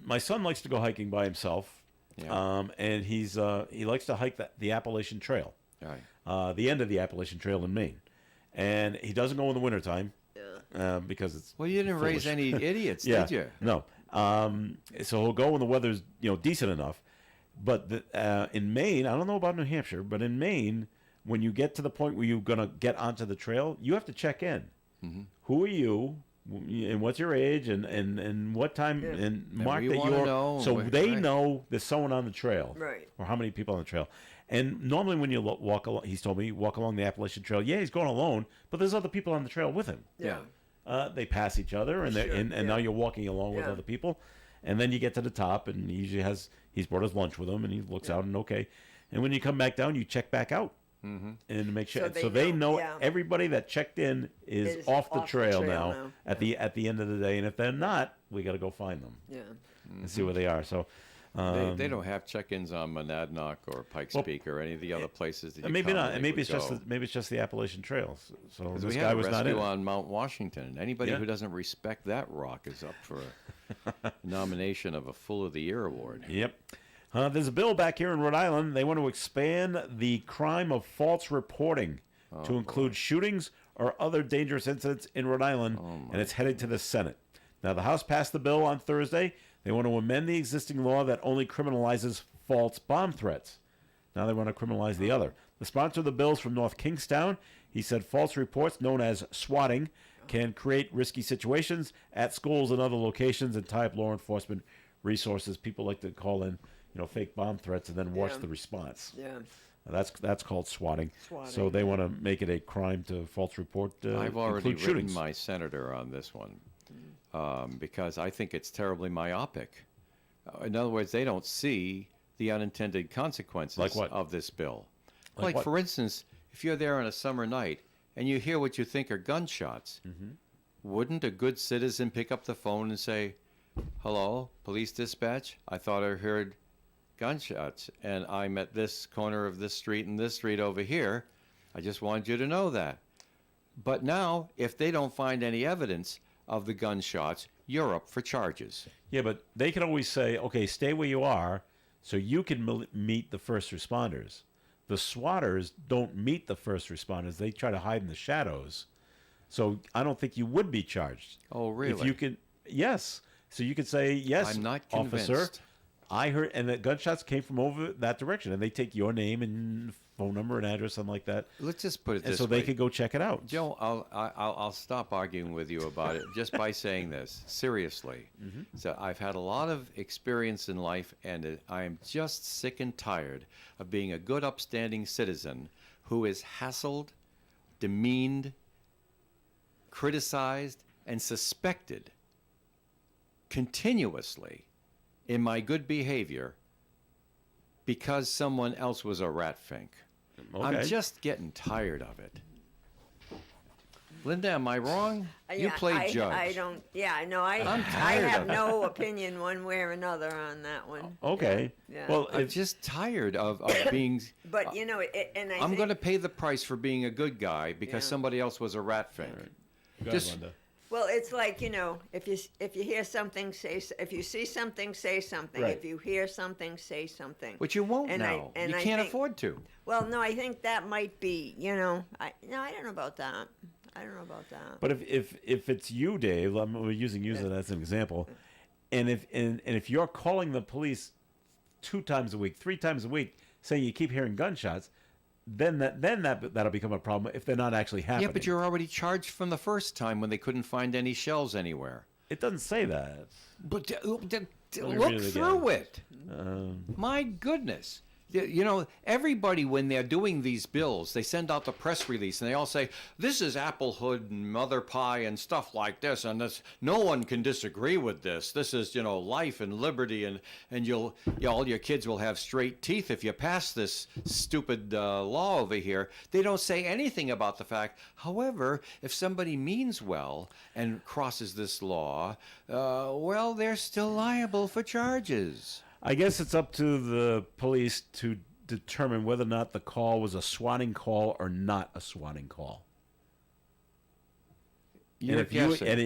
My son likes to go hiking by himself, and he likes to hike the Appalachian Trail, the end of the Appalachian Trail in Maine, and he doesn't go in the wintertime. Because it's you didn't raise any idiots, did you? No. So he'll go when the weather's decent enough. But in Maine, I don't know about New Hampshire, but in Maine, when you get to the point where you're going to get onto the trail, you have to check in. Mm-hmm. Who are you? And what's your age? And what time? Yeah. And mark that you're. So they know there's someone on the trail, or how many people on the trail. And normally when you walk along, he's told me, walk along the Appalachian Trail, he's going alone, but there's other people on the trail with him. Yeah. They pass each other, and now you're walking along with other people. And then you get to the top, and he usually he's brought his lunch with him, and he looks out, and okay. And when you come back down, you check back out. Mm-hmm. And make sure. So they know everybody that checked in is off the trail now. At the end of the day. And if they're not, we got to go find them. Yeah. And see where they are. So they don't have check-ins on Monadnock or Pikes Peak or any of the other places that you maybe not. And maybe it's just the Appalachian Trails. So this guy was not in on Mount Washington. Anybody who doesn't respect that rock is up for a nomination of a Fool of the Year award. Yep. There's a bill back here in Rhode Island. They want to expand the crime of false reporting to include shootings or other dangerous incidents in Rhode Island, and it's headed to the Senate. Now, the House passed the bill on Thursday. They want to amend the existing law that only criminalizes false bomb threats. Now they want to criminalize the other. The sponsor of the bill is from North Kingstown. He said false reports, known as swatting, can create risky situations at schools and other locations and tie up law enforcement resources. People like to call in fake bomb threats and then watch the response. Yeah. That's called swatting. So they want to make it a crime to false report. I've already written my senator on this one because I think it's terribly myopic. In other words, they don't see the unintended consequences of this bill. Like for instance, if you're there on a summer night and you hear what you think are gunshots, wouldn't a good citizen pick up the phone and say, "Hello, police dispatch? I thought I heard gunshots, and I'm at this corner of this street and this street over here. I just wanted you to know that." But now, if they don't find any evidence of the gunshots, you're up for charges. Yeah, but they can always say, okay, stay where you are so you can meet the first responders. The swatters don't meet the first responders. They try to hide in the shadows. So I don't think you would be charged. Oh, really? If you could, yes. So you could say, yes, I'm not convinced. Officer, I heard, and the gunshots came from over that direction, and they take your name and phone number and address, something like that. Let's just put it this way. So they could go check it out. Joe, I'll stop arguing with you about it just by saying this. Seriously. Mm-hmm. So I've had a lot of experience in life, and I am just sick and tired of being a good, upstanding citizen who is hassled, demeaned, criticized, and suspected continuously in my good behavior because someone else was a rat fink. Okay. I'm just getting tired of it. Linda, am I wrong? You play judge. I don't. Yeah, no, I have no opinion one way or another on that one. Okay. Yeah. Well, I'm just tired of being. But and I'm going to pay the price for being a good guy because somebody else was a rat fink. Go ahead, Linda. Well, it's like, if you hear something, if you see something, say something. Right. If you hear something, say something. Which you won't And now. I You can't think- afford to. Well, no, I think that might be, I don't know about that. I don't know about that. But if it's you, Dave, we're using you as an example, and if you're calling the police 2 times a week, 3 times a week, saying you keep hearing gunshots, then that'll become a problem if they're not actually happening. Yeah, but you're already charged from the first time when they couldn't find any shells anywhere. It doesn't say that. But look read it through again. it. My goodness. Everybody, when they're doing these bills, they send out the press release and they all say, this is applehood and mother pie and stuff like this, and no one can disagree with this. This is, life and liberty, and all your kids will have straight teeth if you pass this stupid law over here. They don't say anything about the fact, however, if somebody means well and crosses this law, well, they're still liable for charges. I guess it's up to the police to determine whether or not the call was a swatting call or not a swatting call. You're guessing. And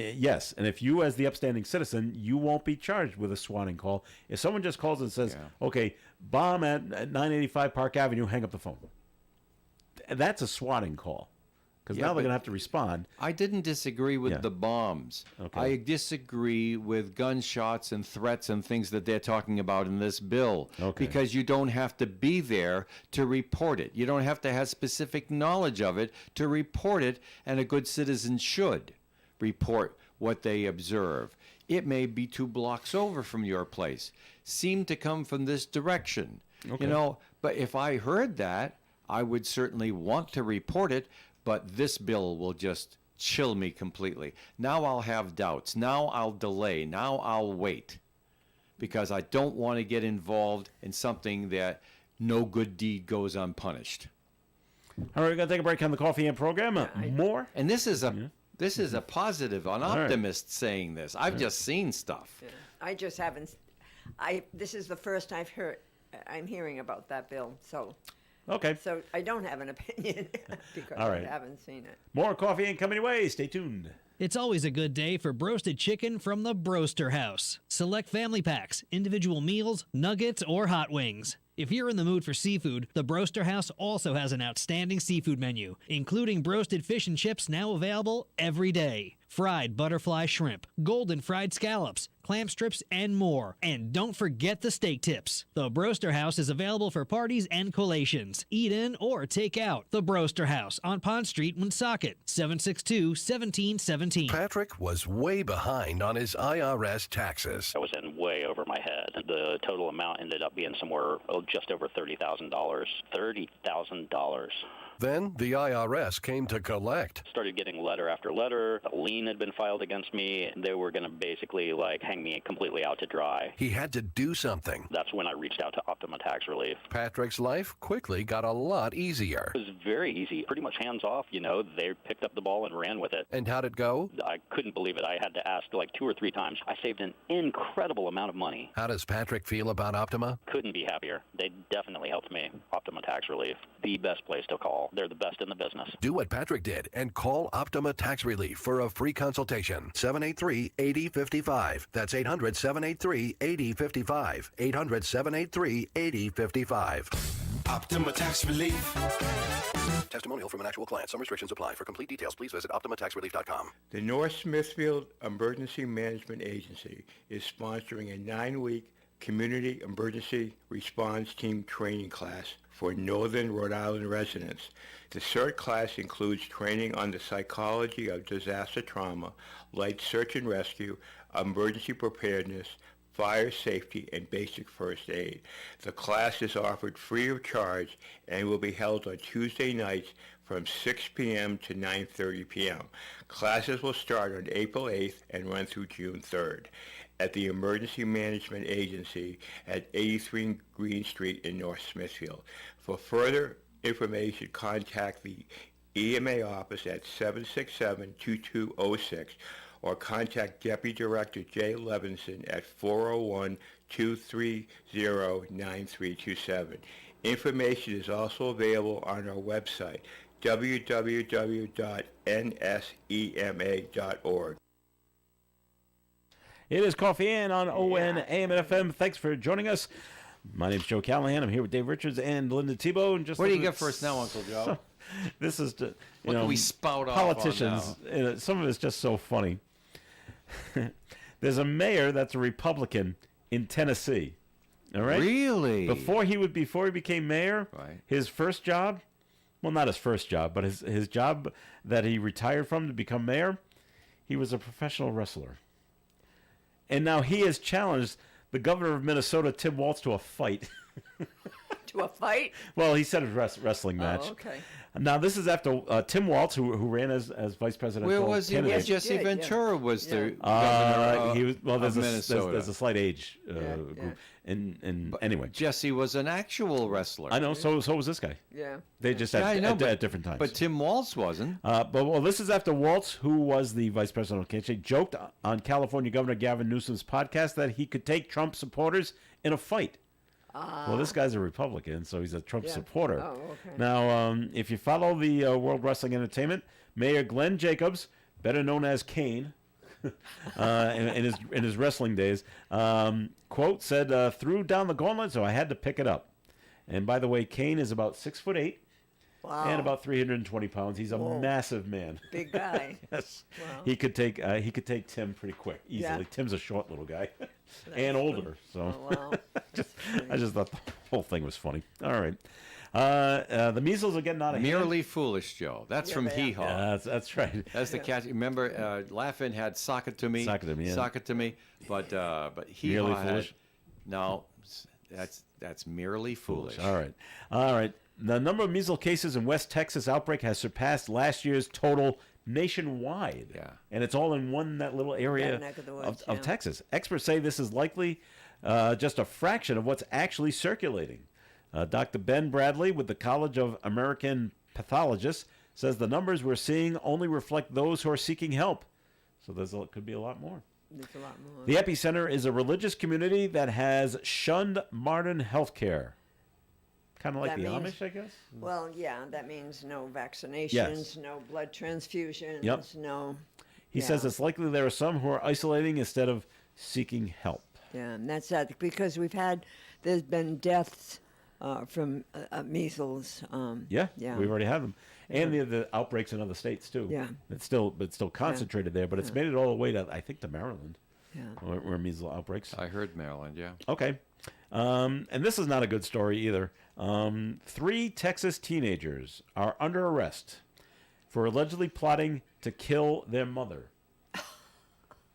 if you, as the upstanding citizen, you won't be charged with a swatting call. If someone just calls and says, okay, bomb at 985 Park Avenue, hang up the phone. That's a swatting call. Because now they're going to have to respond. I didn't disagree with the bombs. Okay. I disagree with gunshots and threats and things that they're talking about in this bill. Okay. Because you don't have to be there to report it. You don't have to have specific knowledge of it to report it, and a good citizen should report what they observe. It may be 2 blocks over from your place. Seem to come from this direction. Okay. But if I heard that, I would certainly want to report it. But this bill will just chill me completely. Now I'll have doubts. Now I'll delay. Now I'll wait. Because I don't want to get involved in something that no good deed goes unpunished. All right, we're going to take a break on the Coffee and program. More? And this is a positive, an optimist saying this. I've just seen stuff. Yeah. I just haven't. This is the first I'm hearing about that bill. So. Okay. So I don't have an opinion because All right. I haven't seen it. More coffee ain't coming away. Stay tuned. It's always a good day for broasted chicken from the Broaster House. Select family packs, individual meals, nuggets, or hot wings. If you're in the mood for seafood, the Broaster House also has an outstanding seafood menu, including broasted fish and chips now available every day. Fried butterfly shrimp, golden fried scallops, clam strips, and more. And don't forget the steak tips. The Broaster House is available for parties and collations. Eat in or take out. The Broaster House on Pond Street, Woonsocket, 762-1717. Patrick was way behind on his IRS taxes. I was in way over my head. The total amount ended up being somewhere just over $30,000. $30,000. Then the IRS came to collect. Started getting letter after letter. A lien had been filed against me. They were going to basically hang me completely out to dry. He had to do something. That's when I reached out to Optima Tax Relief. Patrick's life quickly got a lot easier. It was very easy, pretty much hands off. They picked up the ball and ran with it. And how'd it go? I couldn't believe it. I had to ask 2 or 3 times. I saved an incredible amount of money. How does Patrick feel about Optima? Couldn't be happier. They definitely helped me. Optima Tax Relief, the best place to call. They're the best in the business. Do what Patrick did and call Optima Tax Relief for a free consultation. 783-8055. That's 800-783-8055. 800-783-8055. Optima Tax Relief. Testimonial from an actual client. Some restrictions apply. For complete details, please visit OptimaTaxRelief.com. The North Smithfield Emergency Management Agency is sponsoring a 9-week Community Emergency Response Team training class for Northern Rhode Island residents. The CERT class includes training on the psychology of disaster trauma, light search and rescue, emergency preparedness, fire safety, and basic first aid. The class is offered free of charge and will be held on Tuesday nights from 6 p.m. to 9:30 p.m. Classes will start on April 8th and run through June 3rd at the Emergency Management Agency at 83 Green Street in North Smithfield. For further information, contact the EMA office at 767-2206 or contact Deputy Director Jay Levinson at 401-230-9327. Information is also available on our website, www.nsema.org. It is Coffee In on ON, AM, and FM. Thanks for joining us. My name's Joe Callahan. I'm here with Dave Richards and Linda Tebow. And just what do you got for us now, Uncle Joe? So, this is, what can we spout off politicians. on now? Some of it's just so funny. There's a mayor that's a Republican in Tennessee. All right. Really? Before he became mayor, right. His first job, well, not his first job, but his job that he retired from to become mayor, he was a professional wrestler. And now he has challenged the governor of Minnesota, Tim Walz, to a fight. To a fight? Well, he said a wrestling match. Oh, okay. Now, this is after Tim Walz, who ran as vice presidential Where was he? candidate. Jesse Ventura was the governor of Minnesota. There's a slight age group. And anyway. Jesse was an actual wrestler. I know, so was this guy. Yeah. They just at different times. But Tim Walz wasn't. But this is after Walz, who was the vice presidential candidate, joked on California Governor Gavin Newsom's podcast that he could take Trump supporters in a fight. Well, this guy's a Republican, so he's a Trump supporter. Oh, okay. Now, if you follow the World Wrestling Entertainment, Mayor Glenn Jacobs, better known as Kane, in his wrestling days, quote, said, threw down the gauntlet, so I had to pick it up. And by the way, Kane is about 6'8". Wow. And about 320 pounds. He's a massive man. Big guy. Yes. Wow. He could take Tim pretty quick, easily. Yeah. Tim's a short little guy. And older. So wow. I just thought the whole thing was funny. All right. The measles are getting out of hand. Merely Foolish, Joe. That's from Hee Haw. Yeah, that's right. That's the catch. Remember, Laugh-In had Sock It To Me. Sock It To Me, yeah. Sock It To Me. But Hee Haw Merely Foolish? No, that's Merely Foolish. All right. The number of measles cases in West Texas outbreak has surpassed last year's total nationwide. Yeah. And it's all in that little area neck of the woods, of Texas. Experts say this is likely just a fraction of what's actually circulating. Dr. Ben Bradley with the College of American Pathologists says the numbers we're seeing only reflect those who are seeking help. So could be a lot more. There's a lot more. The epicenter is a religious community that has shunned modern health care. Kind of like the Amish, I guess? Well, yeah, that means no vaccinations, Yes. no blood transfusions, Yep. no... He says it's likely there are some who are isolating instead of seeking help. Yeah, and that's sad because there's been deaths from measles. Yeah, yeah. we've already had them. And the outbreaks in other states, too. Yeah. It's still concentrated there, but it's made it all the way to, I think, to Maryland. Yeah. Where measles outbreaks. I heard Maryland, yeah. Okay. And this is not a good story either. 3 Texas teenagers are under arrest for allegedly plotting to kill their mother.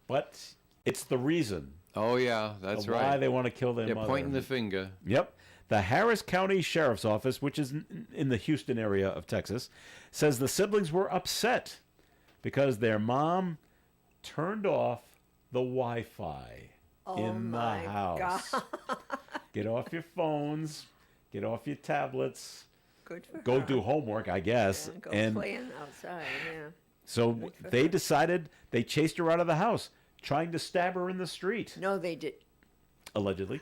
But it's the reason. Oh, yeah, that's right. Why they want to kill their They're mother. pointing the finger. Yep. The Harris County Sheriff's Office, which is in the Houston area of Texas, says the siblings were upset because their mom turned off the Wi-Fi in the house. God. Get off your phones. Get off your tablets. Good for Go her. do homework, I guess. Yeah, go and playing outside, yeah. so they decided they chased her out of the house, trying to stab her in the street. No, they did. Allegedly.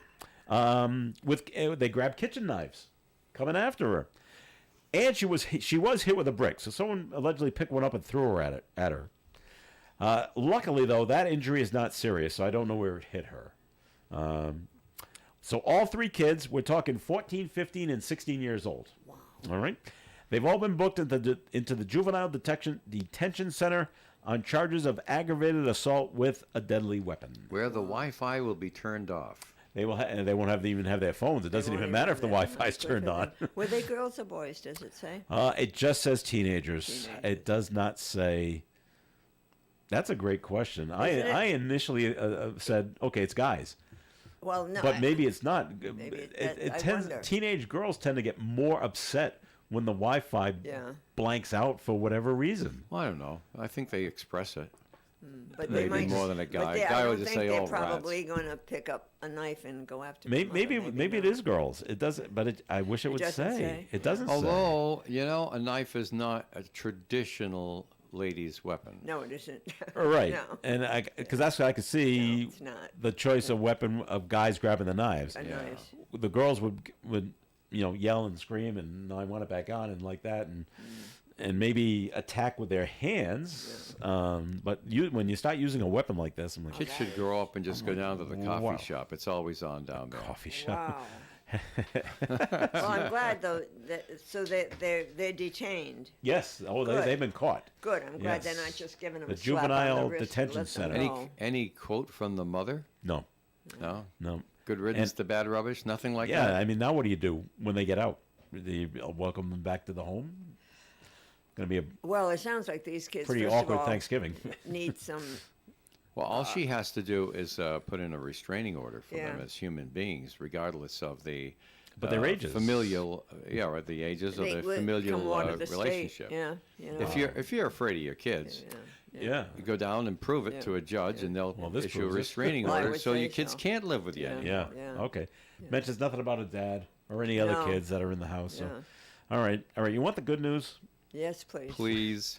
They grabbed kitchen knives, coming after her. And she was hit with a brick. So someone allegedly picked one up and threw her at her. Luckily, though, that injury is not serious, so I don't know where it hit her. So all 3 kids, we're talking 14, 15, and 16 years old. Wow. All right? They've all been booked into the Juvenile Detention Center on charges of aggravated assault with a deadly weapon. Where the Wi-Fi will be turned off. They won't even have their phones. It doesn't even matter if the Wi-Fi is turned on. Were they girls or boys, does it say? It just says teenagers. It does not say. That's a great question. I initially said, okay, it's guys. Well, no. But maybe it's not. Maybe teenage girls tend to get more upset when the Wi-Fi blanks out for whatever reason. Well, I don't know. I think they express it. But Maybe they might, more than a guy. But Guy I would don't just think say, they're "Oh, probably going to pick up a knife and go after. Maybe it is girls. It doesn't. But I wish it would doesn't say. It doesn't say. Although a knife is not a traditional lady's weapon. No, it isn't. Right. No. And because that's what I could see. No, it's not. The choice of weapon of guys grabbing the knives. Knives. The girls would yell and scream and no, I want it back on and like that and maybe attack with their hands. But when you start using a weapon like this, I'm like, kids should grow up and just go down to the coffee shop. It's always on down there. Coffee shop. Wow. Well, I'm glad though. So they're detained. Yes. Oh, they've been caught. Good. I'm glad Yes. they're not just giving them The a slap on juvenile the wrist and detention let them center. go. Any quote from the mother? No. No. Good riddance to bad rubbish. Nothing like Yeah, that. I mean, now what do you do when they get out? Do you welcome them back to the home? Going to be a Well, it sounds like these kids pretty first of awkward all, Thanksgiving. need some. Well, all she has to do is put in a restraining order for them Yeah. as human beings, regardless of the But their ages. familial, or the ages They of the would familial come out of the state, relationship. yeah, you know. If you're afraid of your kids, Yeah. you go down and prove it Yeah. to a judge, and they'll this issue a proves it. restraining Well, I order, would so say your kids so. can't live with you Yeah. anymore. Yeah. Okay. Mentions nothing about a dad or any other No. kids that are in the house. So. Yeah. All right. You want the good news? Yes, please. Please.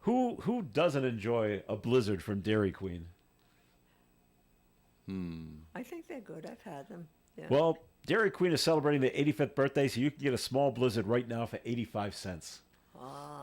Who doesn't enjoy a blizzard from Dairy Queen? I think they're good. I've had them. Yeah. Well, Dairy Queen is celebrating their 85th birthday, so you can get a small blizzard right now for 85 cents.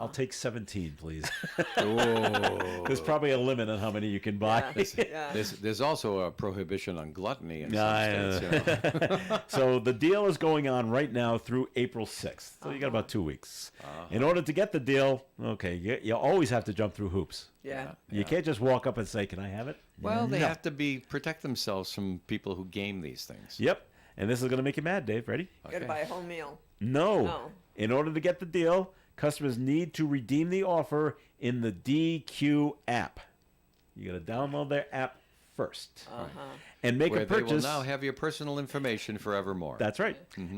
I'll take 17, please. There's probably a limit on how many you can buy. There's also a prohibition on gluttony in Yeah, some states. You know. So the deal is going on right now through April 6th. So you got about 2 weeks. In order to get the deal, okay, you always have to jump through hoops. Yeah. You can't just walk up and say, "Can I have it?" Well, they No. have to protect themselves from people who game these things. Yep. And this is going to make you mad, Dave. Ready? Got to buy a whole meal. No. No. In order to get the deal, customers need to redeem the offer in the DQ app. You got to download their app first and make Where a they will purchase. now have your personal information forevermore. That's right.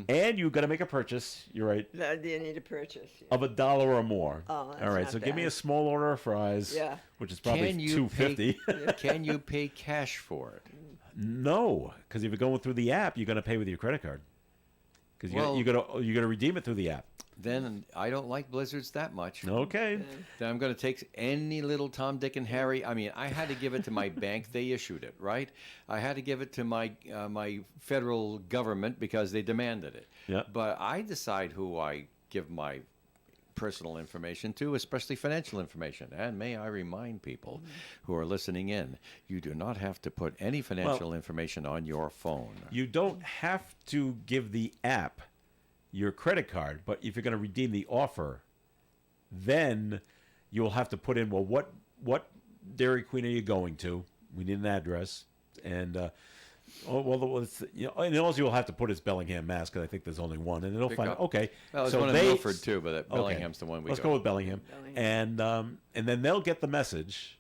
And you got to make a purchase. You're right. That you need to purchase. Yeah. Of $1 or more. Oh, that's all right. not So give me bad. a small order of fries. Yeah. Which is probably Can you $2.50. Can you pay cash for it? No, because if you're going through the app, you're going to pay with your credit card. Because Well- you're going to redeem it through the app. Then I don't like blizzards that much. Okay. Then I'm going to take any little Tom, Dick, and Harry. I mean, I had to give it to my bank. They issued it, right? I had to give it to my my federal government because they demanded it. Yeah. But I decide who I give my personal information to, especially financial information. And may I remind people who are listening in, you do not have to put any financial information on your phone. You don't have to give the app your credit card, but if you're going to redeem the offer, then you'll have to put in, well, what Dairy Queen are you going to? We need an address. And, and all you'll have to put is Bellingham, Mass, because I think there's only one. And it'll Pick find, up. okay. Well, there's so one in they- Milford, too, but Bellingham's the one we Let's go go with Bellingham. And then they'll get the message.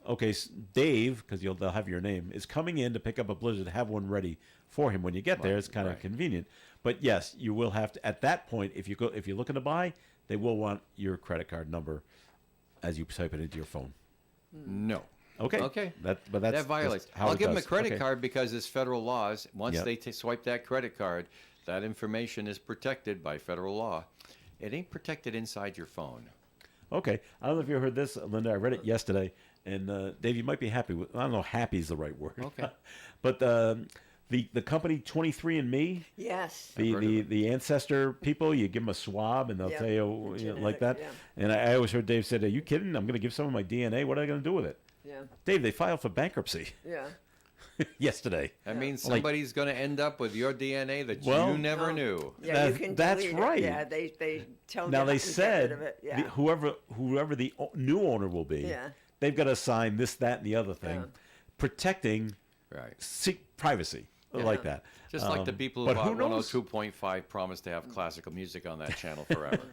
Okay, Dave, because they'll have your name, is coming in to pick up a blizzard. Have one ready for him when you get there. It's kind of convenient. But yes, you will have to. At that point, if you're looking to buy, they will want your credit card number as you type it into your phone. No. Okay. Okay. That violates. how I'll it give them a does. credit Okay. card because it's federal laws. Once Yep. they swipe that credit card, that information is protected by federal law. It ain't protected inside your phone. Okay. I don't know if you heard this, Linda. I read it yesterday, and Dave, you might be happy with. I don't know. Happy is the right word. Okay. But the company 23andMe. Yes. The ancestor people, you give them a swab and they'll Yep. tell you like that. Yeah. And I always heard Dave said, "Are you kidding? I'm going to give some of my DNA. What are they going to do with it?" Yeah. Dave, they filed for bankruptcy Yeah. yesterday. That means Like- somebody's going to end up with your DNA that Well- you never knew. Yeah, you can that's delete right. It. Yeah, they tell you Now how they to get said rid of it. Yeah. whoever the new owner will be, Yeah. they've got to sign this, that, and the other thing, protecting privacy like that. Just like the people who but bought who knows? 102.5 promised to have classical music on that channel forever.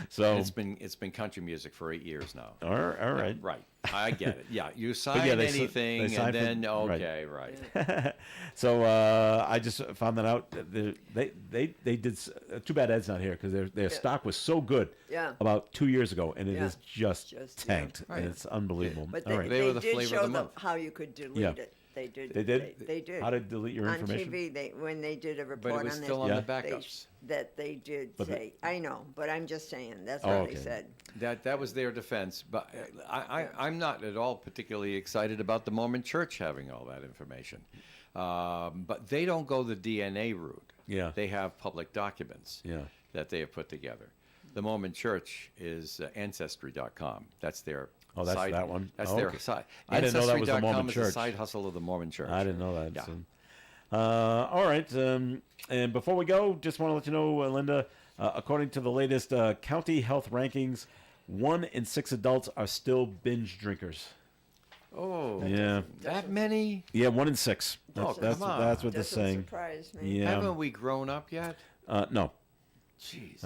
So And it's been country music for 8 years now. All right. Right. I get it. Yeah, you But sign yeah, they anything sign and then for- right. okay, right. So I just found that out. They did. Too bad Ed's not here because their stock was so good Yeah. about 2 years ago, and it Yeah. is just tanked, yeah. and it's unbelievable. But All right. they did show them how you could delete Yeah. it. They did. They did? They did. How to delete your on information? TV, when they did a report was on still this, on the they- backups. that they did But say. I know, but I'm just saying that's Oh, what okay. they said. That was their defense, but I'm not at all particularly excited about the Mormon Church having all that information. But they don't go the DNA route. Yeah. They have public documents Yeah. that they have put together. the Mormon Church is Ancestry.com. That's their Oh, that's side, that one? That's Oh, their okay. side. I didn't know that was the Ancestry.com Mormon is Church. the side hustle of the Mormon Church. I didn't know that. Yeah. So, all right. And before we go, just want to let you know, Linda, according to the latest county health rankings, 1 in 6 adults are still binge drinkers. Oh, yeah. That many? Yeah, 1 in 6. Oh, That's come on. That's what they're Doesn't saying. surprise me. Yeah. Haven't we grown up yet? No. Jeez.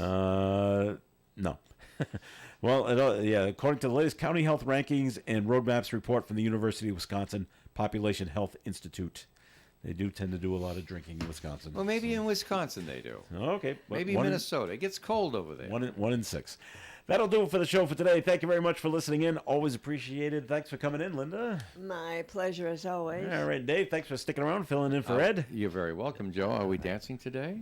No. Well, according to the latest county health rankings and roadmaps report from the University of Wisconsin Population Health Institute, they do tend to do a lot of drinking in Wisconsin. Well, maybe in Wisconsin they do. Okay. Maybe Minnesota. It gets cold over there. 1 in 6. That'll do it for the show for today. Thank you very much for listening in. Always appreciated. Thanks for coming in, Linda. My pleasure, as always. All right, Dave, thanks for sticking around, filling in for Ed. You're very welcome, Joe. Are we dancing today?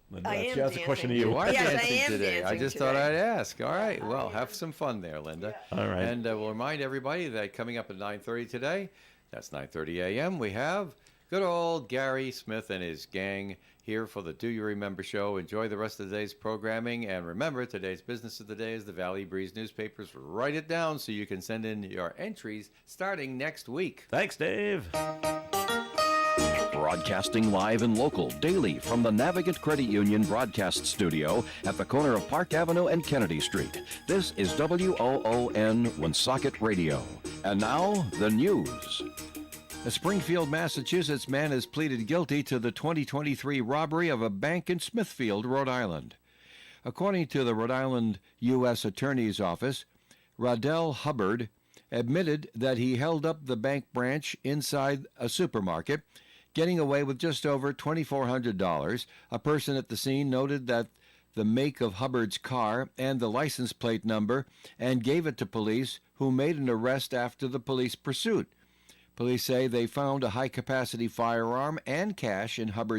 Linda, I am that's a question to you. You are Yes, I dancing am today. I dancing just today. thought I'd ask. All right. Well, have some fun there, Linda. All right. And we'll remind everybody that coming up at 9:30 today, that's 9:30 a.m., we have good old Gary Smith and his gang here for the Do You Remember show. Enjoy the rest of the day's programming. And remember, today's business of the day is the Valley Breeze newspapers. Write it down so you can send in your entries starting next week. Thanks, Dave. Broadcasting live and local daily from the Navigant Credit Union broadcast studio at the corner of Park Avenue and Kennedy Street. This is WOON Woonsocket Radio. And now, the news. A Springfield, Massachusetts man has pleaded guilty to the 2023 robbery of a bank in Smithfield, Rhode Island. According to the Rhode Island U.S. Attorney's Office, Radell Hubbard admitted that he held up the bank branch inside a supermarket, getting away with just over $2,400. A person at the scene noted that the make of Hubbard's car and the license plate number and gave it to police, who made an arrest after the police pursuit. Police say they found a high-capacity firearm and cash in Hubbard's